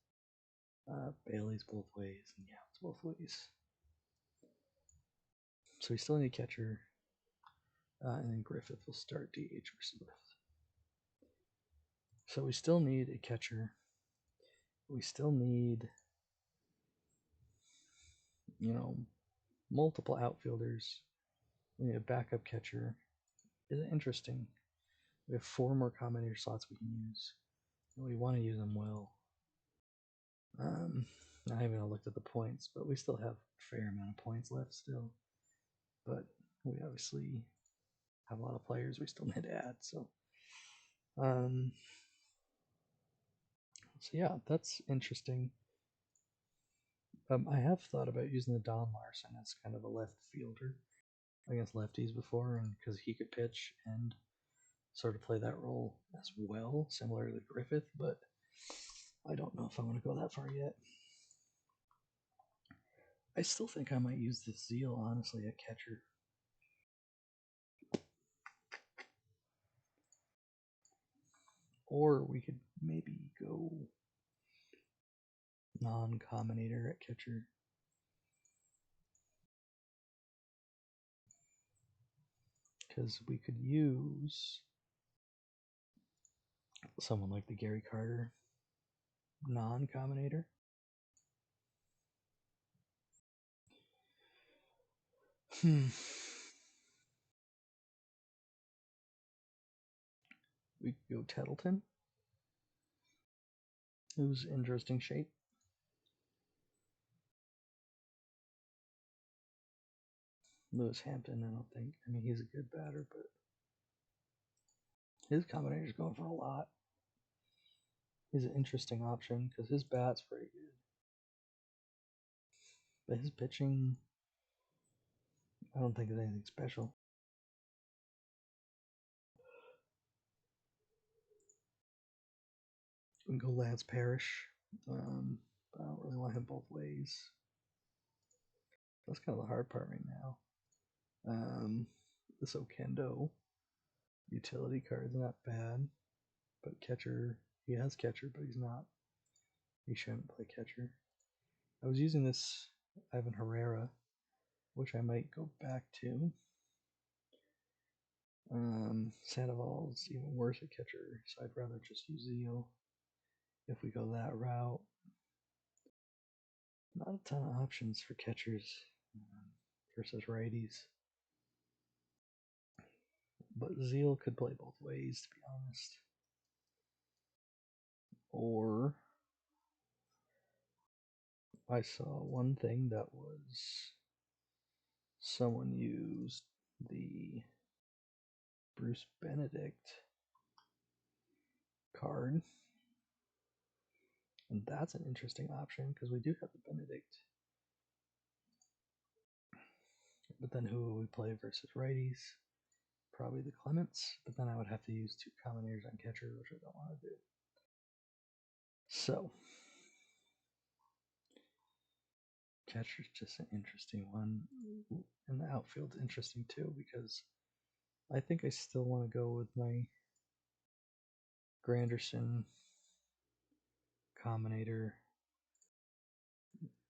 Bailey's both ways, and yeah, it's both ways. So we still need a catcher, and then Griffith will start DH versus left. So we still need a catcher. We still need, multiple outfielders. We need a backup catcher. Is it interesting? We have 4 more combinator slots we can use, and we want to use them well. I haven't looked at the points, but we still have a fair amount of points left still. But we obviously have a lot of players we still need to add. So yeah, that's interesting. I have thought about using the Don Larson as kind of a left fielder against lefties before, and because he could pitch and sort of play that role as well, similar to Griffith, but I don't know if I want to go that far yet. I still think I might use this Zeal, honestly, at catcher. Or we could maybe go non-combinator at catcher. Because we could use someone like the Gary Carter non-combinator. We could go Tettleton, who's interesting shape. Lewis Hampton, I don't think. I mean, he's a good batter, but his combinator's going for a lot. He's an interesting option because his bat's pretty good. But his pitching, I don't think is anything special. We can go Lance Parrish. I don't really want him both ways. That's kind of the hard part right now. This Okendo utility card's not bad, but catcher, he has catcher, but he shouldn't play catcher. I was using this Ivan Herrera, which I might go back to. Sandoval's even worse at catcher, so I'd rather just use Zeal if we go that route. Not a ton of options for catchers versus righties. But Zeal could play both ways, to be honest. Or I saw one thing that was someone used the Bruce Benedict card. And that's an interesting option because we do have the Benedict. But then who will we play versus righties? Probably the Clements, but then I would have to use 2 combinators on catcher, which I don't want to do. So, catcher's just an interesting one. And the outfield's interesting too because I think I still want to go with my Granderson combinator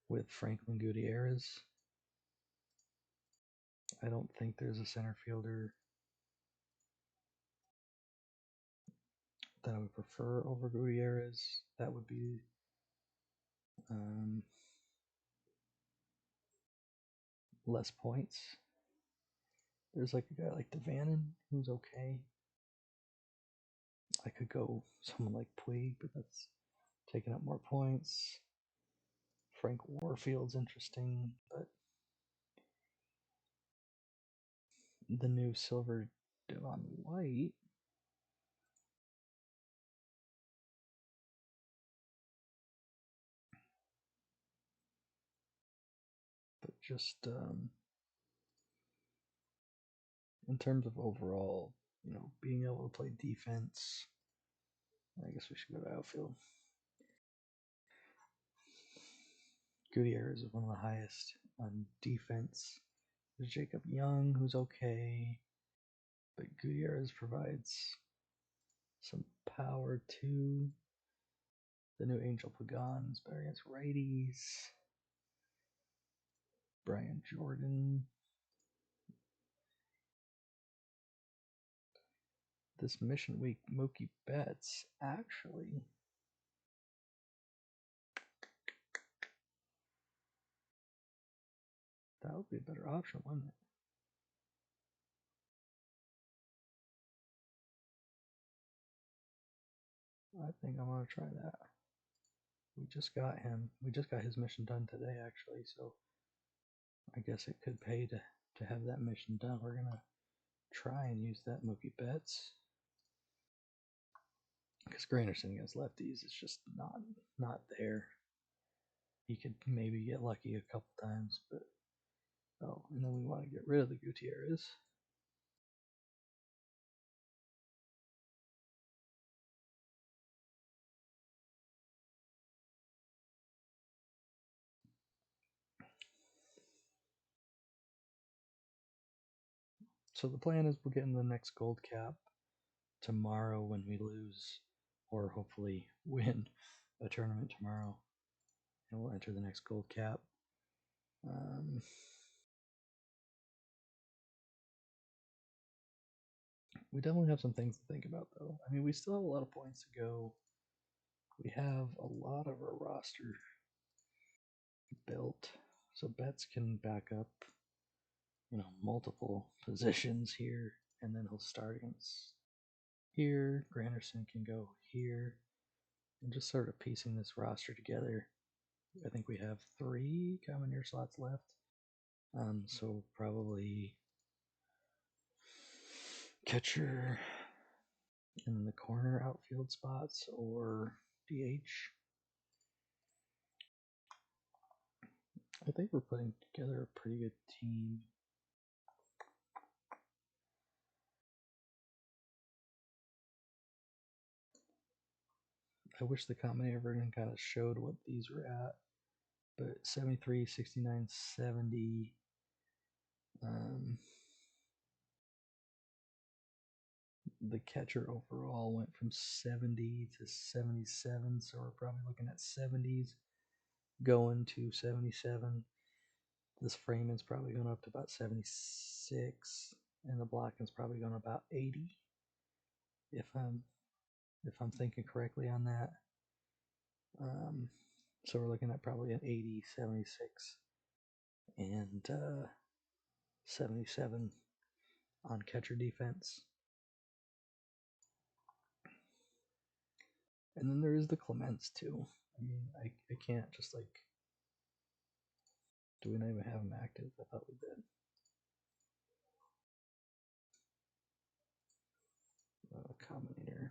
with Franklin Gutierrez. I don't think there's a center fielder that I would prefer over Gutierrez. That would be less points. There's like a guy like Devannon who's okay. I could go someone like Puig, but that's taking up more points. Frank Warfield's interesting, but the new silver Devon White. But just in terms of overall, being able to play defense, I guess we should go to outfield. Gutierrez is one of the highest on defense. There's Jacob Young, who's okay, but Gutierrez provides some power too. The new Angel Pagan is better against righties. Brian Jordan. This Mission Week Mookie Betts, actually, that would be a better option, wouldn't it? I think I'm going to try that. We just got him. We just got his mission done today, actually, so I guess it could pay to have that mission done. We're going to try and use that Mookie Betts. Because Granderson against lefties is just not there. He could maybe get lucky a couple times, but and then we want to get rid of the Gutierrez. So the plan is we'll get in the next gold cap tomorrow when we lose, or hopefully win a tournament tomorrow, and we'll enter the next gold cap. We definitely have some things to think about, though. I mean, we still have a lot of points to go. We have a lot of our roster built, so Betts can back up, multiple positions here, and then he'll start against here. Granderson can go here, and just sort of piecing this roster together. I think we have 3 Commoneer slots left, so probably catcher in the corner outfield spots or DH. I think we're putting together a pretty good team. I wish the Combinator version kind of showed what these were at, but 73, 69, 70. The catcher overall went from 70 to 77, so we're probably looking at 70s going to 77. This frame is probably going up to about 76, and the blocking is probably going about 80, if I'm thinking correctly on that. So we're looking at probably an 80, 76, and 77 on catcher defense. And then there is the Clements too. I mean, I can't just like. Do we not even have them active? I thought we did. Combinator.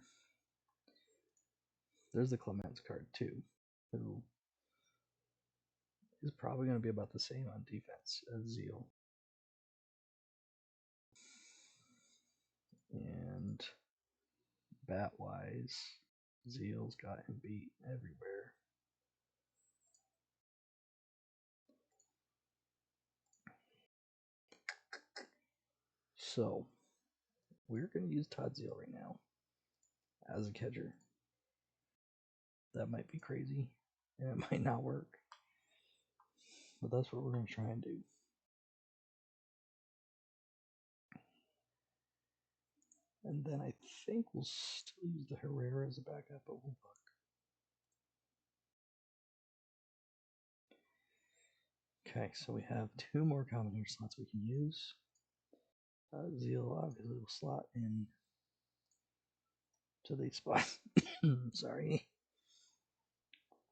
There's the Clements card too, who is probably going to be about the same on defense as Zeal. And bat wise, Zeal's got him beat everywhere. So we're going to use Todd Zeal right now as a catcher. That might be crazy, and it might not work, but that's what we're going to try and do. And then I think we'll still use the Herrera as a backup, but we'll look. Okay, so we have 2 more Commandeer slots we can use. Zeal obviously will slot in to these spots. Sorry.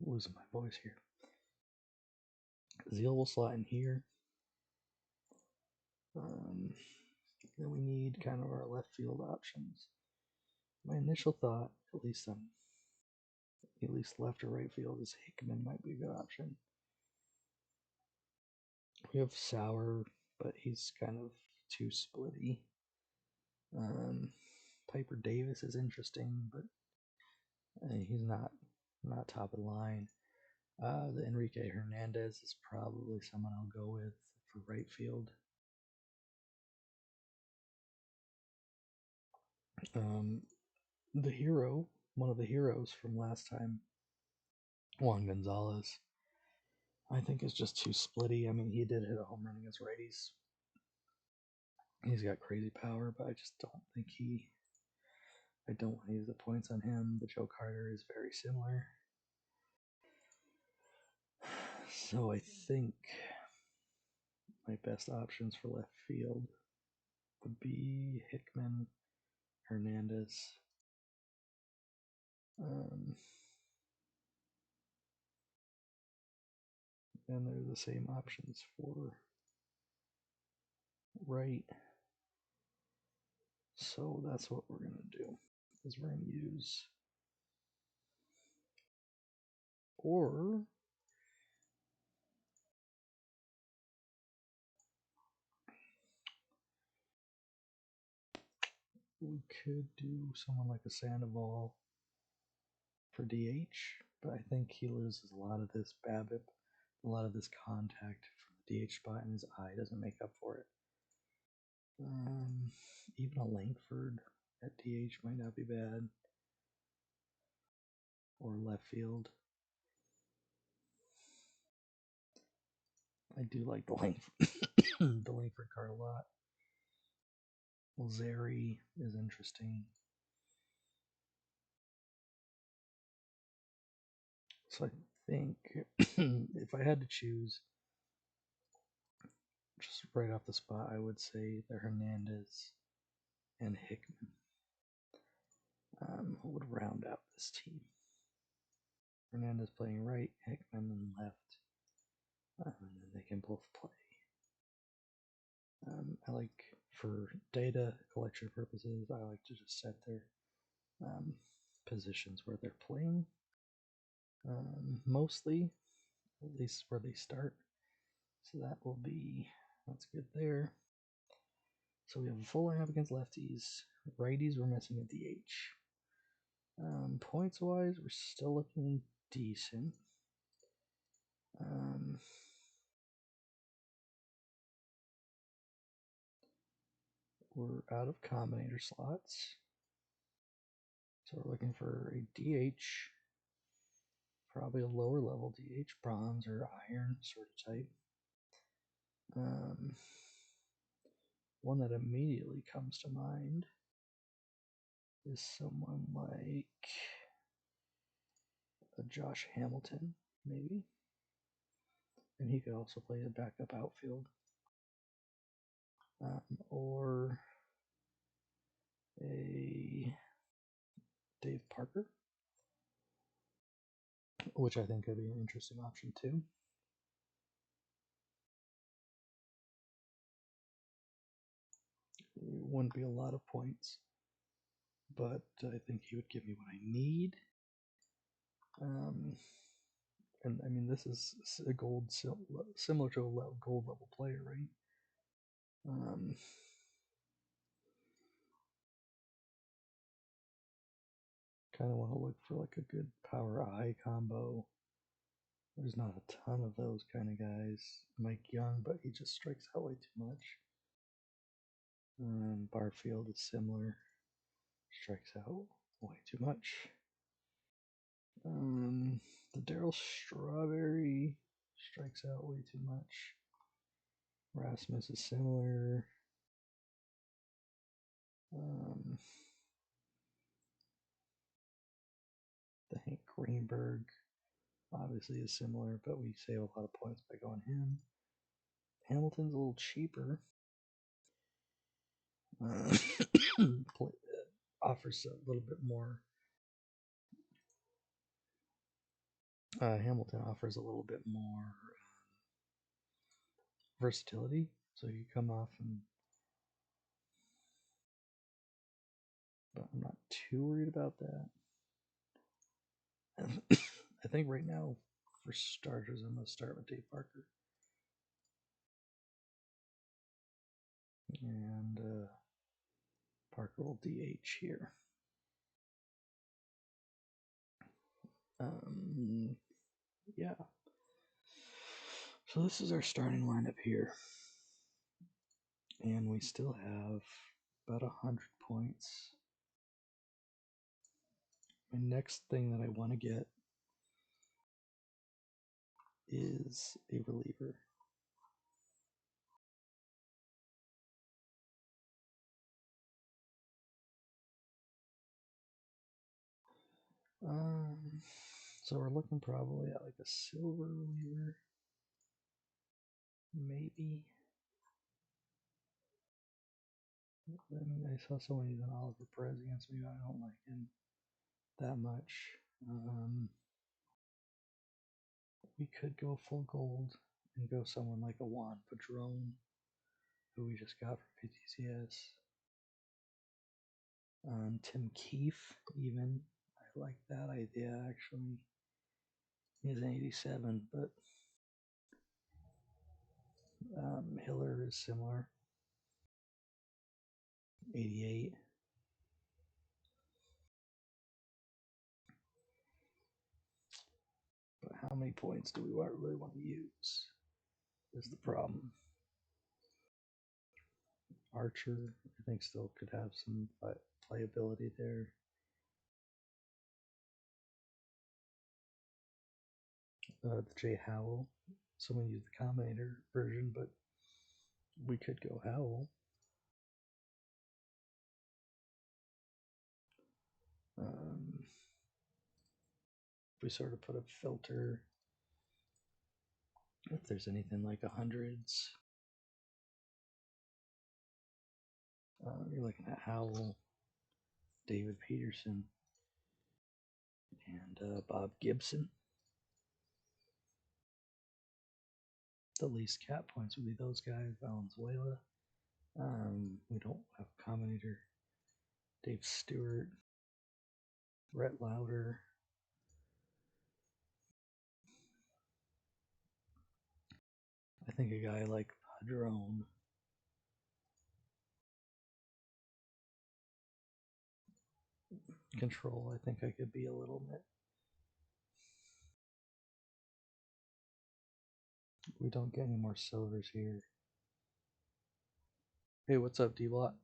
Losing my voice here. Zeal will slot in here. Then we need kind of our left field options. My initial thought, at least left or right field, is Hickman might be a good option. We have Sauer, but he's kind of too splitty. Piper Davis is interesting, but he's not top of the line. The Enrique Hernandez is probably someone I'll go with for right field. The hero, one of the heroes from last time, Juan Gonzalez, I think is just too splitty. I mean, he did hit a home run against righties. He's got crazy power, but I just don't think I don't want to use the points on him. The Joe Carter is very similar. So I think my best options for left field would be Hickman, Hernandez. And they're the same options for right. So that's what we're going to do, is we're going to use, or we could do someone like a Sandoval for DH, but I think he loses a lot of this BABIP, a lot of this contact from the DH spot, and his eye doesn't make up for it. Even a Langford at DH might not be bad, or left field. I do like the Langford card a lot. Zeri is interesting. So I think if I had to choose just right off the spot, I would say the Hernandez and Hickman would round out this team. Hernandez playing right, Hickman and left, and then they can both play. I like, for data collection purposes, I like to just set their positions where they're playing. Mostly, at least where they start. So that's good there. So we have a full lineup against lefties. Righties, we're missing a DH. Points wise, we're still looking decent. We're out of combinator slots. So we're looking for a DH, probably a lower level DH, bronze or iron sort of type. One that immediately comes to mind is someone like a Josh Hamilton, maybe. And he could also play a backup outfield. Or a Dave Parker, which I think could be an interesting option too. It wouldn't be a lot of points, but I think he would give me what I need. And I mean, this is a similar to a gold level player, right? Kind of want to look for like a good power eye combo. There's not a ton of those kind of guys. Mike Young, but he just strikes out way too much. Barfield is similar, strikes out way too much. The Daryl Strawberry strikes out way too much. Rasmus is similar. Greenberg obviously is similar, but we save a lot of points by going him. Hamilton's a little cheaper. Offers a little bit more. Hamilton offers a little bit more versatility, so you come off and. But I'm not too worried about that. I think right now, for starters, I'm going to start with Dave Parker. And Parker will DH here. Yeah. So this is our starting lineup here. And we still have about 100 points. My next thing that I want to get is a reliever. So we're looking probably at like a silver reliever. Maybe. I mean, I saw someone using Oliver Perez against me, but I don't like him that much. We could go full gold and go someone like a Juan Padron, who we just got from PTCS. Tim Keefe, even. I like that idea, actually. He's an 87, but Hiller is similar. 88. But how many points do we really want to use is the problem. Archer, I think, still could have some playability there. The Jay Howell. Someone used the Combinator version, but we could go Howell. If we sort of put a filter, if there's anything like 100s, you're looking at Howell, David Peterson, and Bob Gibson. The least cap points would be those guys. Valenzuela. We don't have a Combinator. Dave Stewart, Rhett Lauder. I think a guy like Padron. Control, I think I could be a little bit. We don't get any more silvers here. Hey, what's up, D-Block?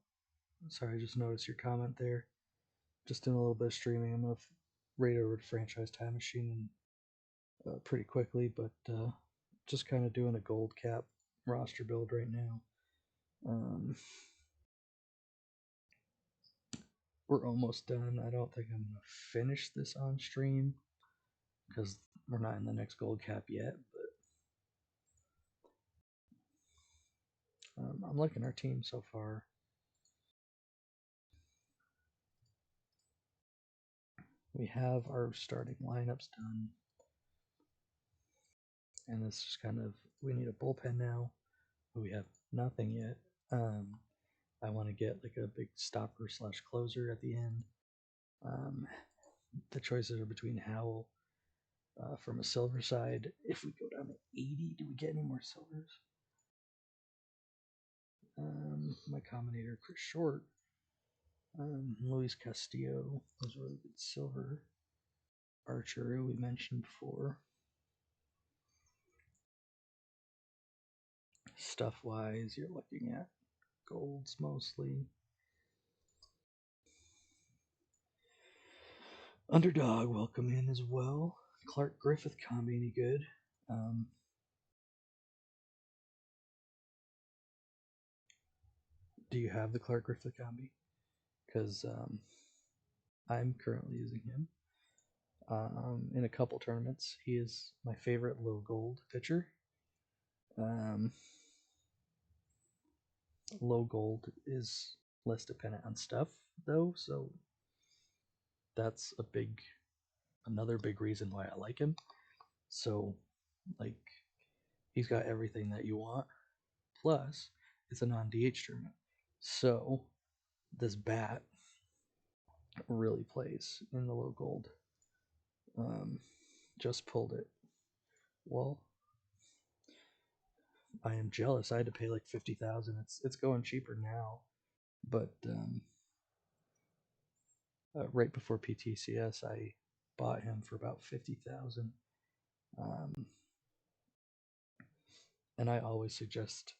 Sorry, I just noticed your comment there. Just doing a little bit of streaming. I'm going to raid over to Franchise Time Machine and pretty quickly, but just kind of doing a gold cap roster build right now. We're almost done. I don't think I'm going to finish this on stream because we're not in the next gold cap yet, but I'm liking our team so far. We have our starting lineups done. And it's just kind of, we need a bullpen now. We have nothing yet. I want to get like a big stopper / closer at the end. The choices are between Howell from a silver side. If we go down to 80, do we get any more silvers? My Combinator, Chris Short. Luis Castillo was really good silver. Archer, we mentioned before. Stuff wise, you're looking at golds mostly. Underdog, welcome in as well. Clark Griffith combi, any good? Do you have the Clark Griffith combi? Because I'm currently using him. in a couple tournaments. He is my favorite low gold pitcher. Um, Low gold is less dependent on stuff though, so that's another big reason why I like him. So, like, he's got everything that you want. Plus, it's a non-DH tournament, so this bat really plays in the low gold. Um, just pulled it. Well, I am jealous. I had to pay like 50,000. It's going cheaper now, but right before PTCS, I bought him for about 50,000. Um, and I always suggest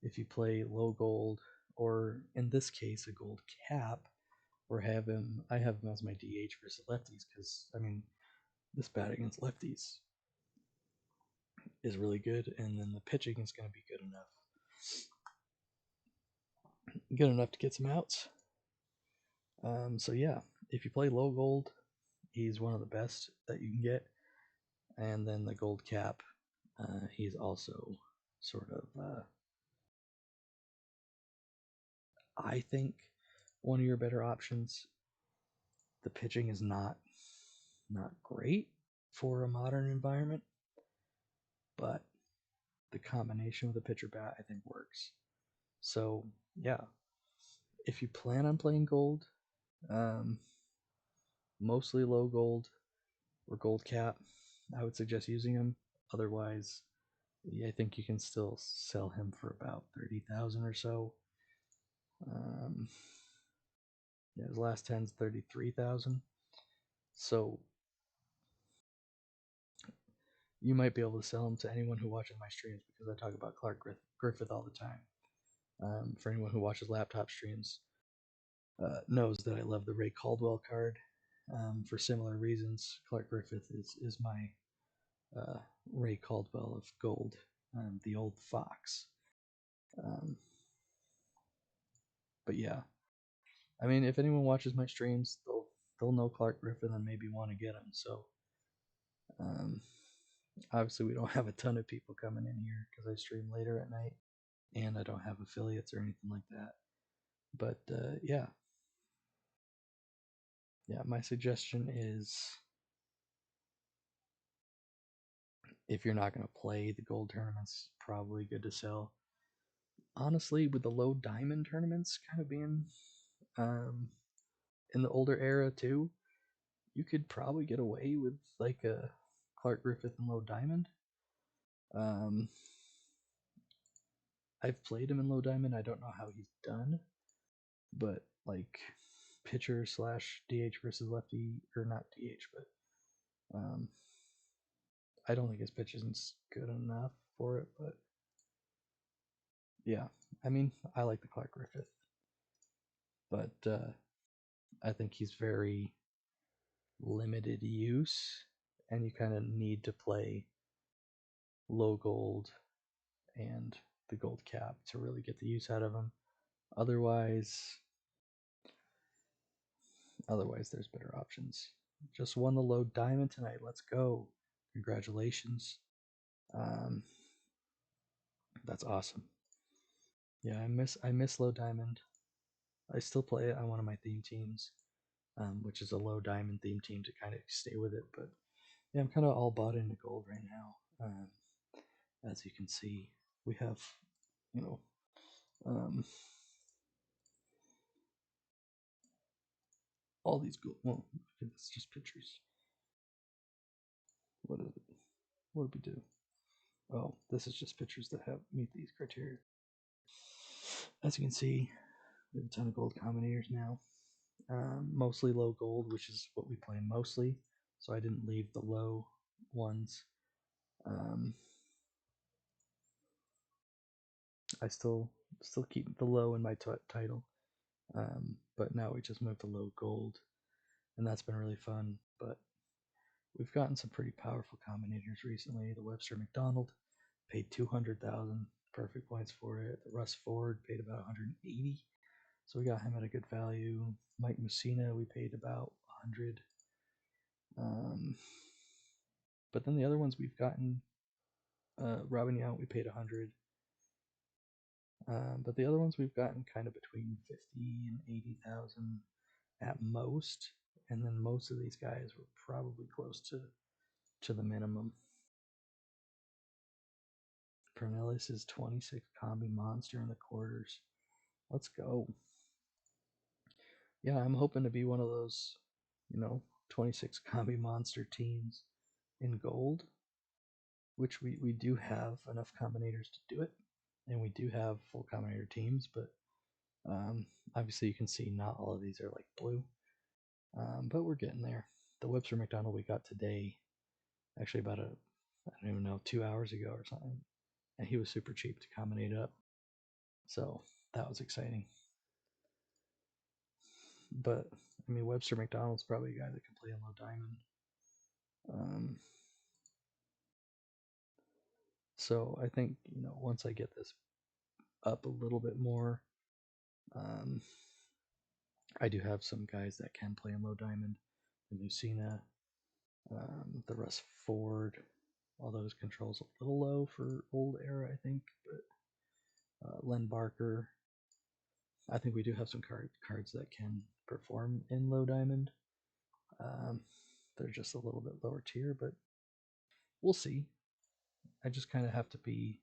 if you play low gold, or in this case a gold cap, or I have him as my DH versus lefties, because I mean this bat against lefties is really good, and then the pitching is going to be good enough to get some outs. So yeah, if you play low gold, he's one of the best that you can get, and then the gold cap, he's also sort of I think one of your better options. The pitching is not great for a modern environment, but the combination with the pitcher bat I think works. So yeah, if you plan on playing gold, um, mostly low gold or gold cap, I would suggest using him. Otherwise, yeah, I think you can still sell him for about 30,000 or so. Yeah, his last 10's 33,000. So you might be able to sell him to anyone who watches my streams, because I talk about Clark Griffith all the time. For anyone who watches laptop streams, knows that I love the Ray Caldwell card for similar reasons. Clark Griffith is my uh, Ray Caldwell of gold, the old fox. Um, but yeah, I mean, if anyone watches my streams, they'll know Clark Griffith and maybe want to get him. So um, obviously, we don't have a ton of people coming in here because I stream later at night, and I don't have affiliates or anything like that. But yeah, my suggestion is, if you're not going to play the gold tournaments, probably good to sell. Honestly, with the low diamond tournaments kind of being um, in the older era too, you could probably get away with like a Clark Griffith and low diamond. Um, I've played him in low diamond. I don't know how he's done, but like pitcher slash DH versus lefty, or not DH, but I don't think his pitching's good enough for it. But yeah, I mean, I like the Clark Griffith, but I think he's very limited use, and you kind of need to play low gold and the gold cap to really get the use out of him. Otherwise, there's better options. Just won the low diamond tonight. Let's go! Congratulations. Um, that's awesome. Yeah, I miss low diamond. I still play it on one of my theme teams, which is a low diamond theme team to kind of stay with it. But yeah, I'm kind of all bought into gold right now. As you can see, we have, you know, um, all these gold. Well, it's just pictures. What is it? What did we do? Oh, this is just pictures that have meet these criteria. As you can see, we have a ton of gold combinators now. Mostly low gold, which is what we play mostly. So I didn't leave the low ones. Um, I still keep the low in my title, but now we just moved to low gold, and that's been really fun. But we've gotten some pretty powerful combinators recently. The Webster McDonald paid 200,000 perfect points for it. The Russ Ford paid about 180, so we got him at a good value. Mike Mussina we paid about 100. Um, but then the other ones we've gotten, Robin Yount, we paid 100. But the other ones we've gotten kind of between 50 and 80,000 at most, and then most of these guys were probably close to the minimum. Cornelis is 26 combi monster in the quarters. Let's go. Yeah, I'm hoping to be one of those, 26 combi monster teams in gold, which we do have enough combinators to do it, and we do have full combinator teams, but obviously you can see not all of these are like blue, but we're getting there. The Webster McDonald we got today, actually about I don't even know, 2 hours ago or something, and he was super cheap to combinate up, so that was exciting. But I mean, Webster McDonald's probably a guy that can play on low diamond. So I think, once I get this up a little bit more, I do have some guys that can play in low diamond. The Mussina, the Russ Ford, although his control's a little low for old era, I think. But Len Barker, I think we do have some cards that can perform in low diamond. They're just a little bit lower tier, but we'll see. I just kind of have to be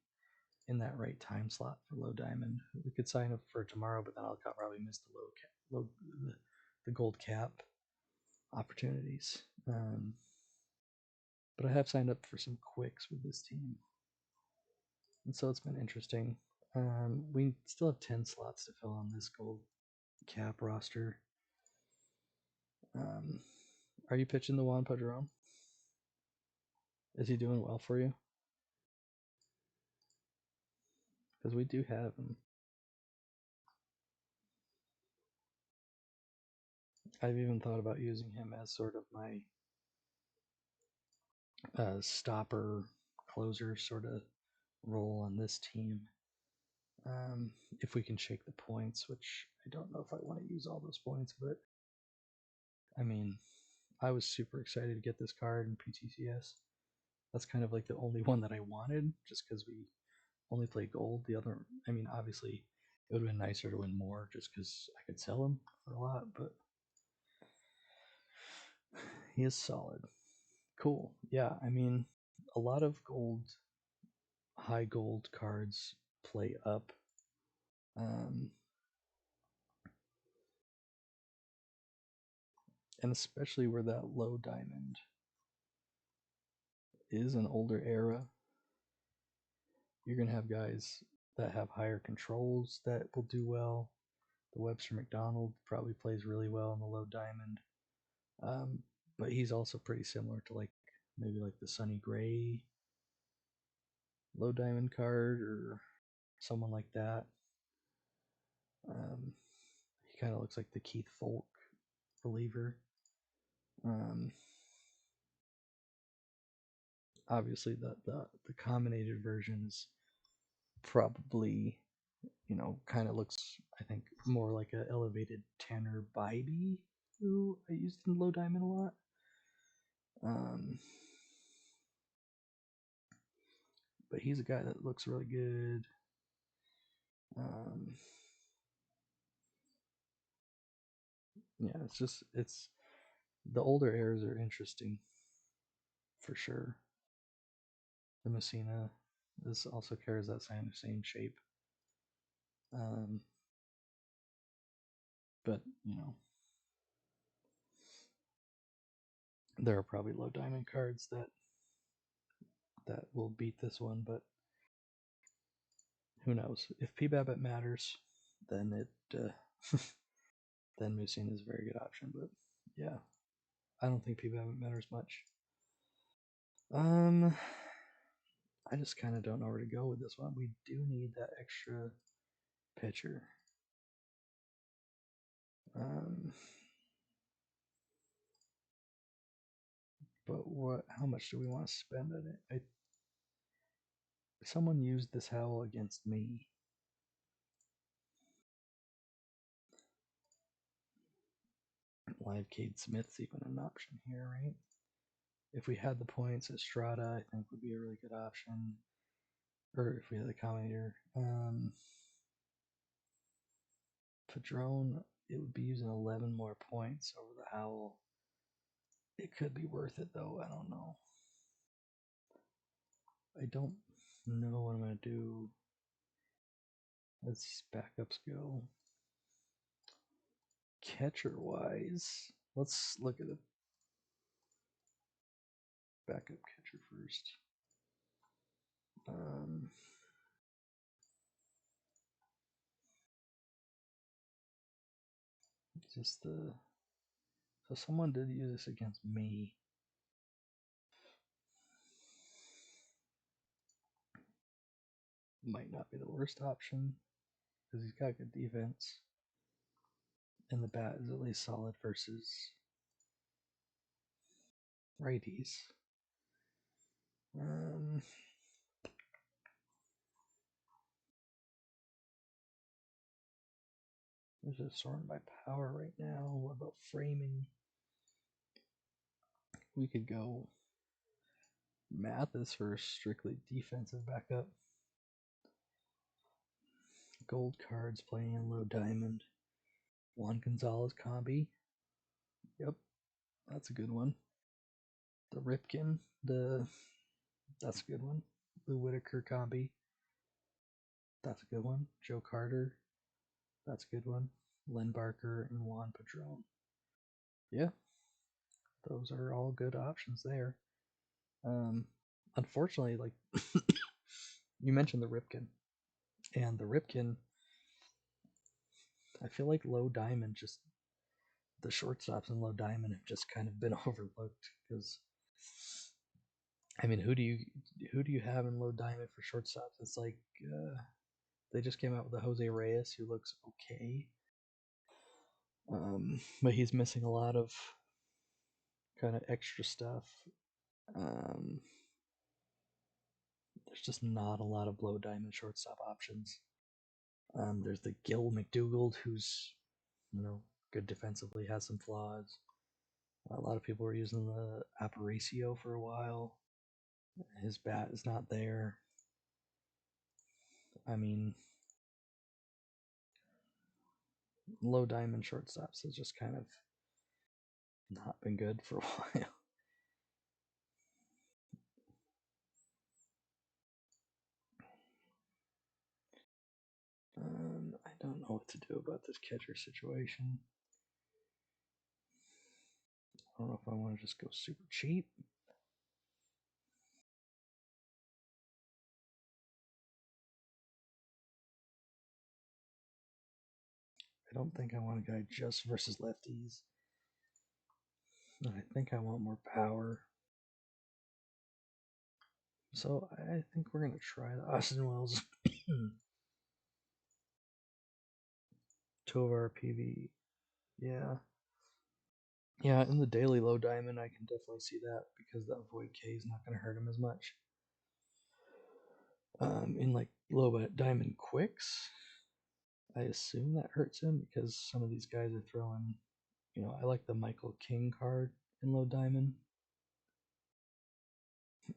in that right time slot for low diamond. We could sign up for tomorrow, but then I'll probably miss the gold cap opportunities. But I have signed up for some quicks with this team, and so it's been interesting. We still have 10 slots to fill on this gold cap roster. Are you pitching the Juan Padron? Is he doing well for you? Because we do have him. I've even thought about using him as sort of my stopper closer sort of role on this team. If we can shake the points, which I don't know if I want to use all those points, but I mean, I was super excited to get this card in PTCS. That's kind of like the only one that I wanted, just because we only play gold. The other, I mean, obviously, it would have been nicer to win more, just because I could sell him for a lot, but he is solid. Cool. Yeah, I mean, a lot of high gold cards play up. And especially where that low diamond is an older era, you're going to have guys that have higher controls that will do well. The Webster McDonald probably plays really well in the low diamond. But he's also pretty similar to maybe like the Sonny Gray low diamond card or someone like that. He kind of looks like the Keith Folk reliever. Obviously, the combinated version is probably, kind of looks, I think, more like an elevated Tanner Bybee, who I used in low diamond a lot. But he's a guy that looks really good. Yeah, it's the older eras are interesting for sure. The Messina also carries that same shape. But there are probably low diamond cards that will beat this one, but who knows? If P-Babbitt matters, then then Mussina is a very good option. But yeah, I don't think P-Babbitt matters much. I just kind of don't know where to go with this one. We do need that extra pitcher. But how much do we want to spend on it? Someone used this howl against me. Live Cade Smith's even an option here, right? if we had the points, Estrada I think would be a really good option. Or if we had the Commentator. Padrone, it would be using 11 more points over the Howl. It could be worth it though, I don't know. I don't know what I'm going to do. Let's backups go. Catcher wise, let's look at the backup catcher first. Just the so someone did use this against me. Might not be the worst option because he's got good defense, and the bat is at least solid versus righties. There's just sorting by power right now. What about framing? We could go Mathis for a strictly defensive backup. Gold cards playing in low diamond. Juan Gonzalez combi. Yep, that's a good one. The Ripken, that's a good one. Lou Whitaker combi. That's a good one. Joe Carter. That's a good one. Len Barker and Juan Padrone. Yeah, those are all good options there. Unfortunately, like you mentioned the Ripken, and the Ripken, I feel like low diamond just the shortstops in low diamond have just kind of been overlooked because I mean who do you have in low diamond for shortstops? It's like they just came out with a Jose Reyes who looks okay, but he's missing a lot of kind of extra stuff. There's just not a lot of low diamond shortstop options. There's the Gil McDougald, who's good defensively, has some flaws. A lot of people were using the Aparicio for a while. His bat is not there. I mean, low diamond shortstops has just kind of not been good for a while. I don't know what to do about this catcher situation. I don't know if I want to just go super cheap. I don't think I want a guy just versus lefties. I think I want more power. So I think we're going to try the Austin Wells. Tovar PV. Yeah. Yeah, in the daily low diamond, I can definitely see that because that void K is not going to hurt him as much. In like low diamond quicks, I assume that hurts him because some of these guys are throwing, I like the Michael King card in low diamond.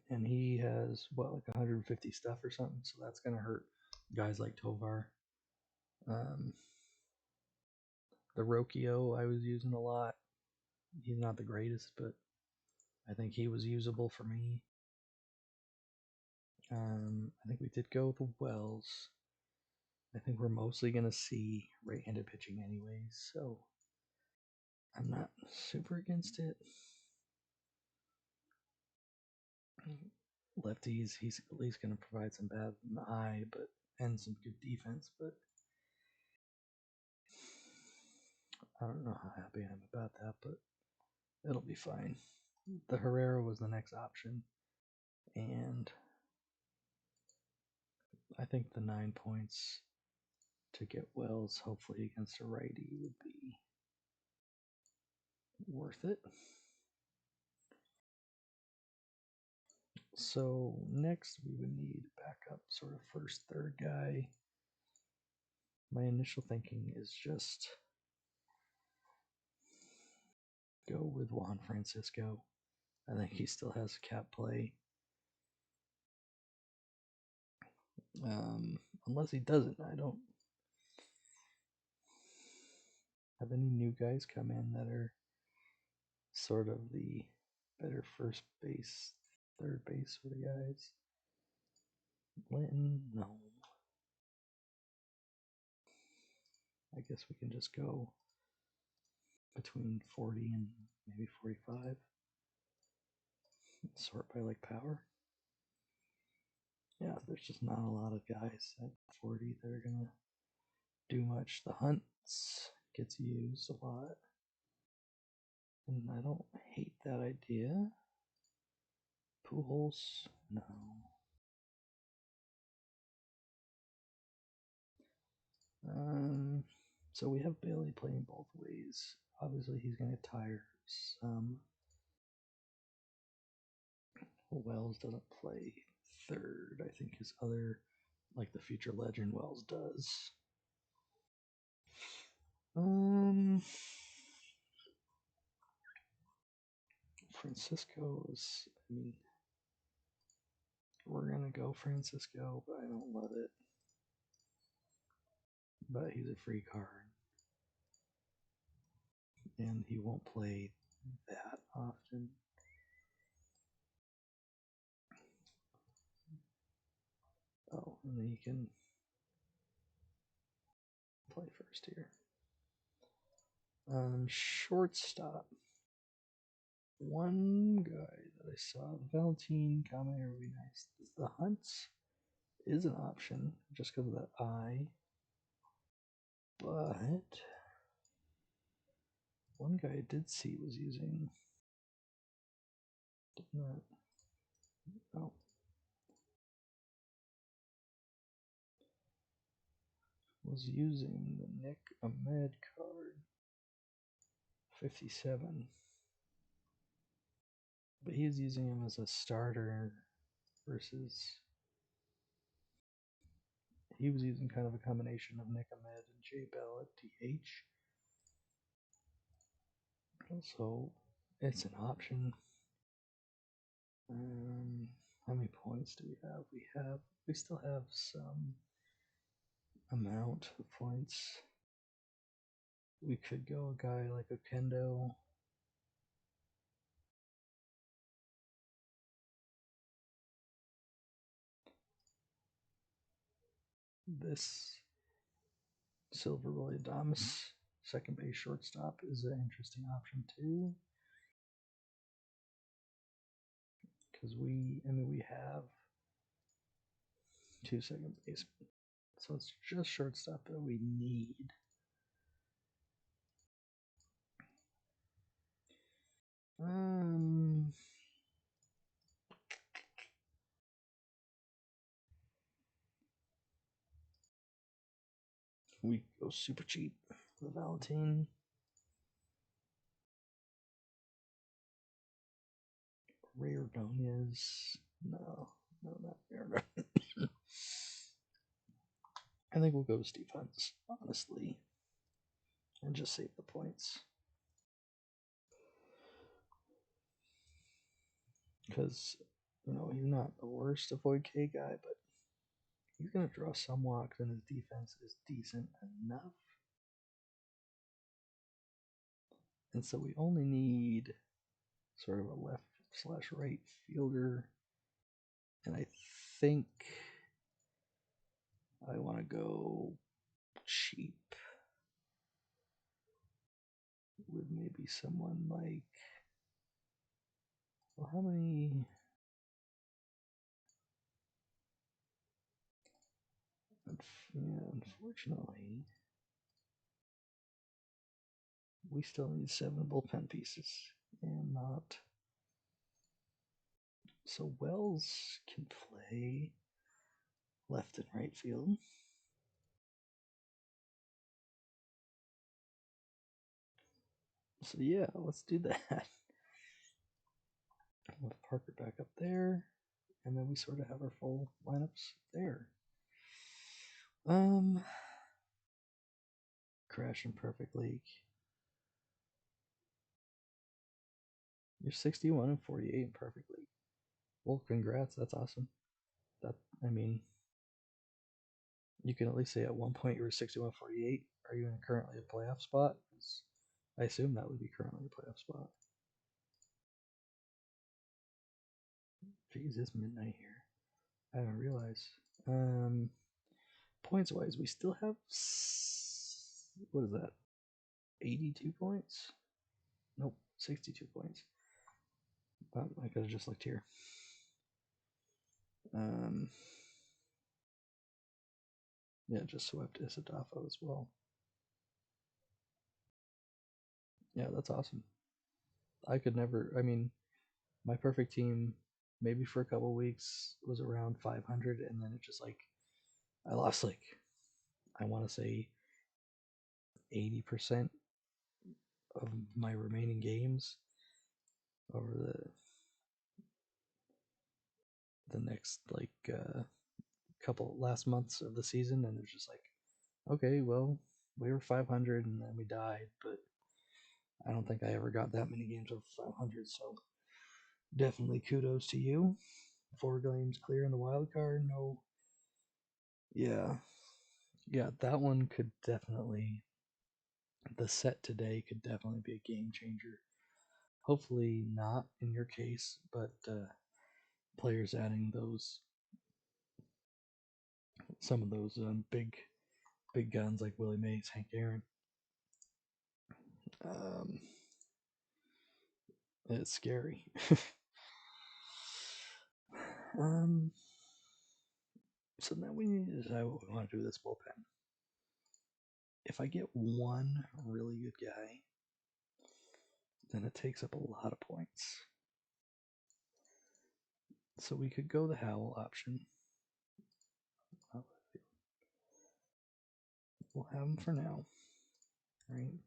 And he has, like 150 stuff or something, so that's going to hurt guys like Tovar. The Rocchio I was using a lot. He's not the greatest, but I think he was usable for me. I think we did go with the Wells. I think we're mostly going to see right-handed pitching anyways, so I'm not super against it. Lefties, he's at least going to provide some bad in the eye, and some good defense, but I don't know how happy I am about that, but it'll be fine. The Herrera was the next option, and I think the 9 points to get Wells, hopefully against a righty, would be worth it. So next we would need backup sort of first, third guy. My initial thinking is just go with Juan Francisco. I think he still has cap play. Unless he doesn't, I don't have any new guys come in that are sort of the better first base, third base sort of guys. Linton, no. I guess we can just go between 40 and maybe 45. Sort by like power. Yeah, there's just not a lot of guys at 40 that are gonna do much. The Hunts gets used a lot, and I don't hate that idea. Pujols, no. So we have Bailey playing both ways. Obviously, he's gonna get tired some. Wells doesn't play third. I think his other, like the future legend Wells does. Francisco is, I mean, we're gonna go Francisco, but I don't love it. But he's a free card. And he won't play that often. Oh, and then you can play first here. Shortstop. One guy that I saw, Valentine Kame would be nice. The Hunts is an option just because of that eye. But one guy I did see was using. Oh. Was using the Nick Ahmed card. 57. But he was using him as a starter versus. He was using kind of a combination of Nick Ahmed and J Bell at DH. So it's an option. How many points do we have? We still have some amount of points. We could go a guy like Okendo. This Silver Willie Adames, second base shortstop, is an interesting option too. Because we have two second basemen. So it's just shortstop that we need. We go super cheap with Valentine. Ray Ordonez. No, not Ray Ordonez. I think we'll go to Steve Hunts, honestly, and just save the points. Because, he's not the worst avoid K guy, but he's going to draw some walks, and his defense is decent enough. And so we only need sort of a left/right fielder. And I think I want to go cheap with maybe someone like. Well, how many? Unfortunately, we still need 7 bullpen pieces and not. So Wells can play left and right field. So yeah, let's do that. With Parker back up there, and then we sort of have our full lineups there. Crash in Perfect League. You're 61 and 48 in perfect league. Well, congrats. That's awesome. That I mean, you can at least say at one point you were 61 48. Are you in currently a playoff spot? I assume that would be currently a playoff spot. Jeez, it's midnight here. I didn't realize. Points wise, we still have what is that? 82 points? Nope, 62 points. I could have just looked here. Yeah, just swept Isadafo as well. Yeah, that's awesome. I could never. I mean, my perfect team, maybe for a couple weeks, was around 500, and then it just like I lost like I want to say 80% of my remaining games over the next like couple last months of the season, and it's just like, okay, well, we were 500 and then we died, but I don't think I ever got that many games over 500, so definitely kudos to you. 4 games clear in the wild card, no. Yeah, that one could definitely. The set today could definitely be a game changer. Hopefully not in your case, but players adding some of those big guns like Willie Mays, Hank Aaron. Um, it's scary. um, so now we need to decide what we want to do with this bullpen. If I get one really good guy, then it takes up a lot of points. So we could go the Howell option. We'll have him for now, right?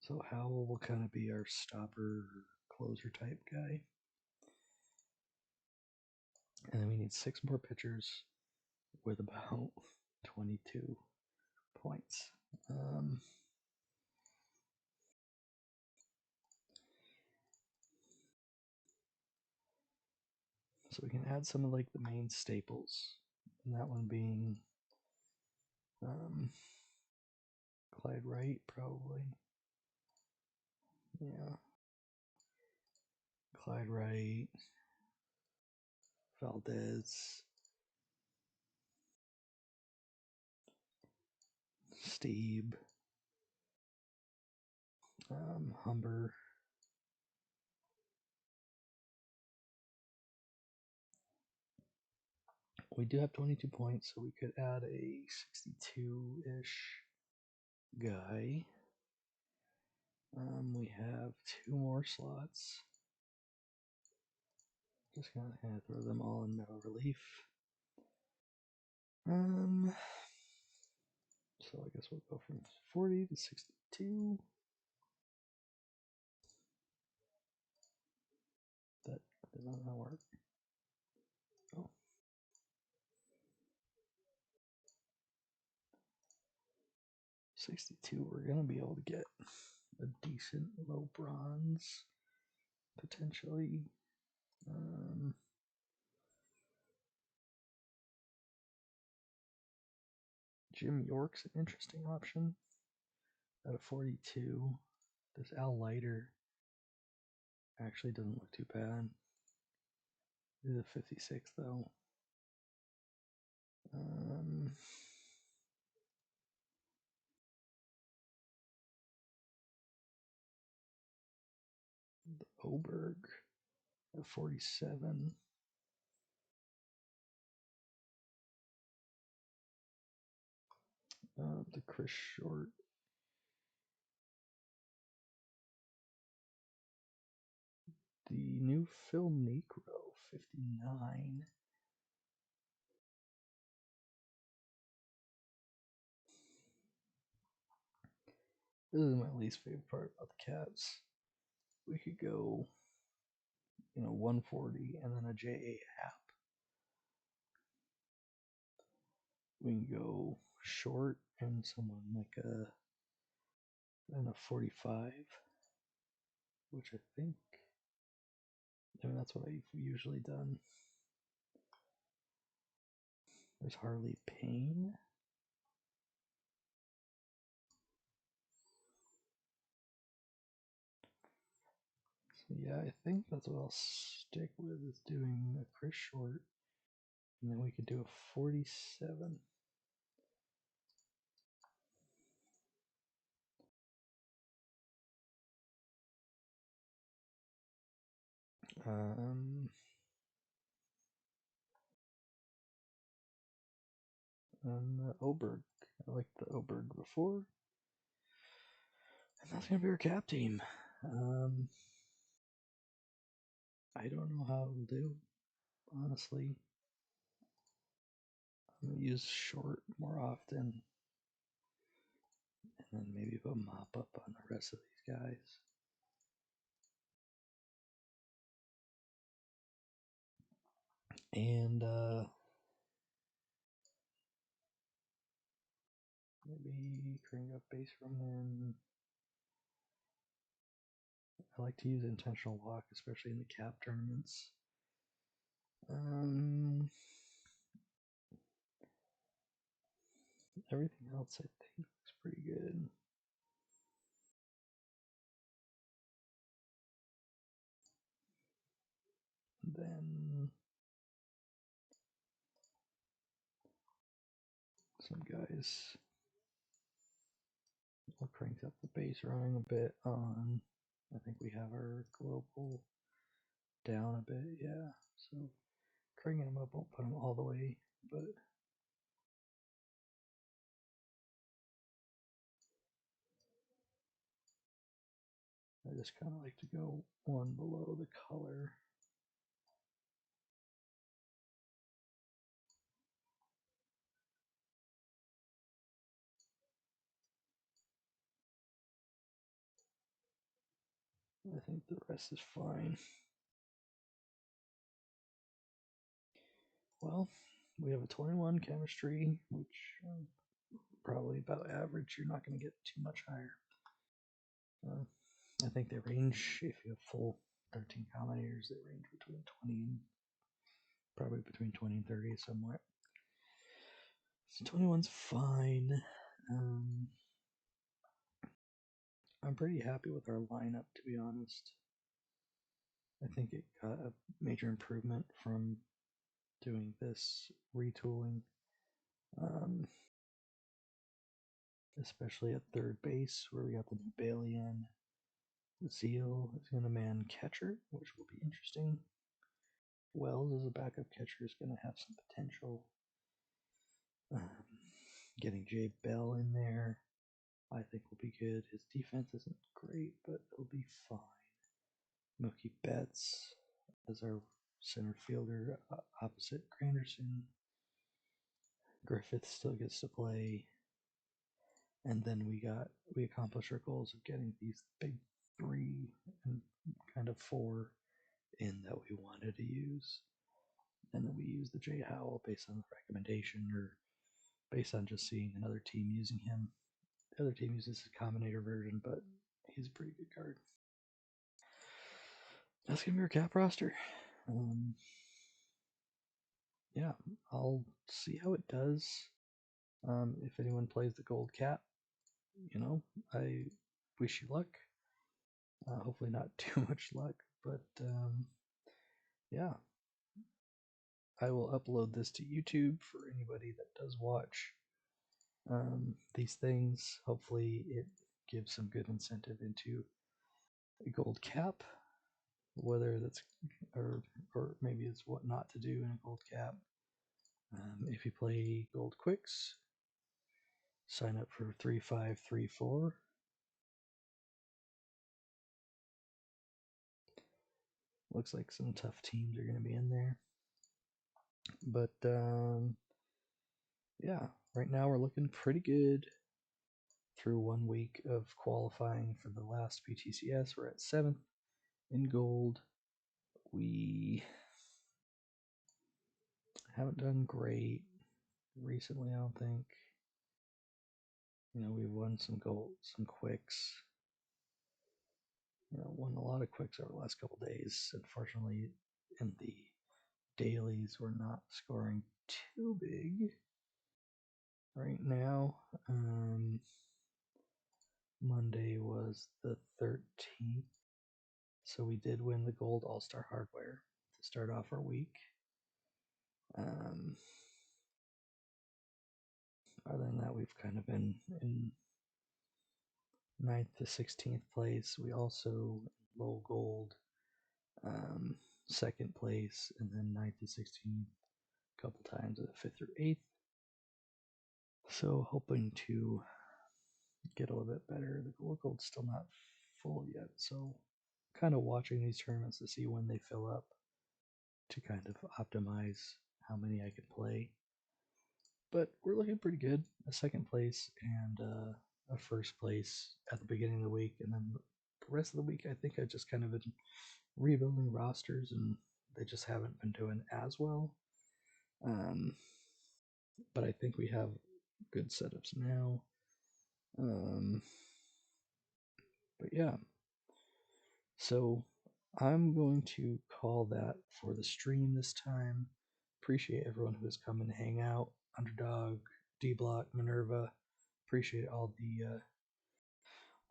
So Howell will kind of be our stopper, closer type guy. And then we need 6 more pitchers with about 22 points. So we can add some of like the main staples, and that one being Clyde Wright, probably. Yeah, Clyde Wright, Valdez, Steve, Humber. We do have 22 points, so we could add a 62-ish guy. We have 2 more slots. Just gonna kind of throw them all in metal relief. So I guess we'll go from 40 to 62. That did not work. Oh. 62, we're gonna be able to get a decent low bronze, potentially. Jim York's an interesting option at a 42. This Al Leiter actually doesn't look too bad. He's a 56 though. The Oberg at 47. The Chris Short. The new Phil Necro, 59. This is my least favorite part about the Caps. We could go, 140 and then a J.A. Happ. We can go short and someone like a 45. which I think, I mean, that's what I've usually done. There's Harley Payne. So yeah, I think that's what I'll stick with, is doing a Chris Short, and then we could do a 47. And the Oberg. I liked the Oberg before. And that's going to be our cap team. I don't know how it'll do, honestly. I'm going to use Short more often. And then maybe put Mop up on the rest of these guys. And maybe crank up base Roman. I like to use intentional walk, especially in the cap tournaments. Everything else I think looks pretty good. Then some guys will crank up the base running a bit on. I think we have our global down a bit, yeah. So cranking them up won't put them all the way, but I just kind of like to go one below the color. I think the rest is fine. Well, we have a 21 chemistry, which probably about average. You're not going to get too much higher. I think they range, if you have full 13 combinators, they range between 20 and probably between 20 and 30 somewhere. So 21's fine. I'm pretty happy with our lineup, to be honest. I think it got a major improvement from doing this retooling, especially at third base, where we got the new Balian. Zeal is going to man catcher, which will be interesting. Wells as a backup catcher is going to have some potential. Getting Jay Bell in there, I think will be good. His defense isn't great, but it'll be fine. Mookie Betts as our center fielder opposite Granderson. Griffith still gets to play. And then we accomplished our goals of getting these big 3 and kind of 4 in that we wanted to use. And then we used the Jay Howell based on the recommendation or based on just seeing another team using him. The other team uses his Combinator version, but he's a pretty good card. That's going to be our cap roster. Yeah, I'll see how it does. If anyone plays the gold cap, I wish you luck. Hopefully not too much luck, but yeah. I will upload this to YouTube for anybody that does watch these things. Hopefully it gives some good incentive into a gold cap, whether that's or maybe it's what not to do in a gold cap. If you play gold quicks, sign up for 3534. Looks like some tough teams are going to be in there. But yeah, right now we're looking pretty good. Through 1 week of qualifying for the last PTCS, we're at 7th in gold. We haven't done great recently, I don't think. We've won some gold, some quicks. won a lot of quicks over the last couple days. Unfortunately, in the dailies, we're not scoring too big right now. Monday was the 13th, so we did win the gold all-star hardware to start off our week. Other than that, we've kind of been in 9th to 16th place. We also low gold, second place, and then 9th to 16th a couple times at 5th or 8th. So hoping to get a little bit better. The gold's still not full yet, so kind of watching these tournaments to see when they fill up to kind of optimize how many I can play. But we're looking pretty good. A second place and a first place at the beginning of the week, and then the rest of the week I think I just kind of been rebuilding rosters, and they just haven't been doing as well. But I think we have good setups now. But yeah, so I'm going to call that for the stream this time. Appreciate everyone who has come and hang out. Underdog, D Block, Minerva. Appreciate all the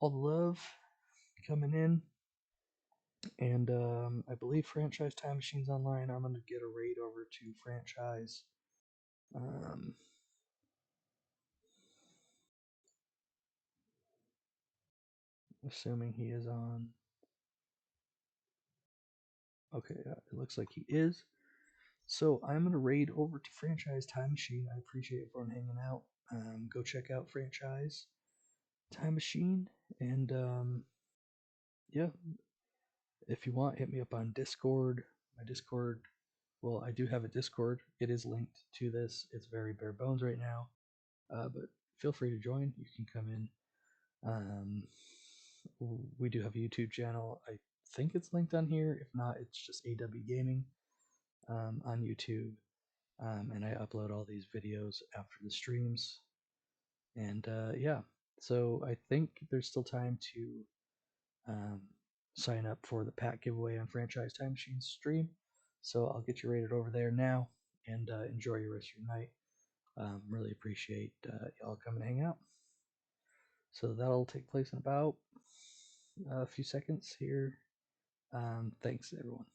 love coming in. And I believe Franchise Time Machine's online. I'm gonna get a raid over to Franchise. Assuming he is on. Okay, it looks like he is. So I'm gonna raid over to Franchise Time Machine. I appreciate everyone hanging out. Go check out Franchise Time Machine, and yeah, if you want, hit me up on Discord. My Discord, well, I do have a Discord. It is linked to this. It's very bare bones right now, but feel free to join. You can come in. We do have a YouTube channel. I think it's linked on here. If not, it's just AW Gaming on YouTube. And I upload all these videos after the streams. And yeah, so I think there's still time to sign up for the pack giveaway on Franchise Time Machine stream. So I'll get you rated over there now, and enjoy your rest of your night. Really appreciate y'all coming to hang out. So that'll take place in about a few seconds here. Thanks, everyone.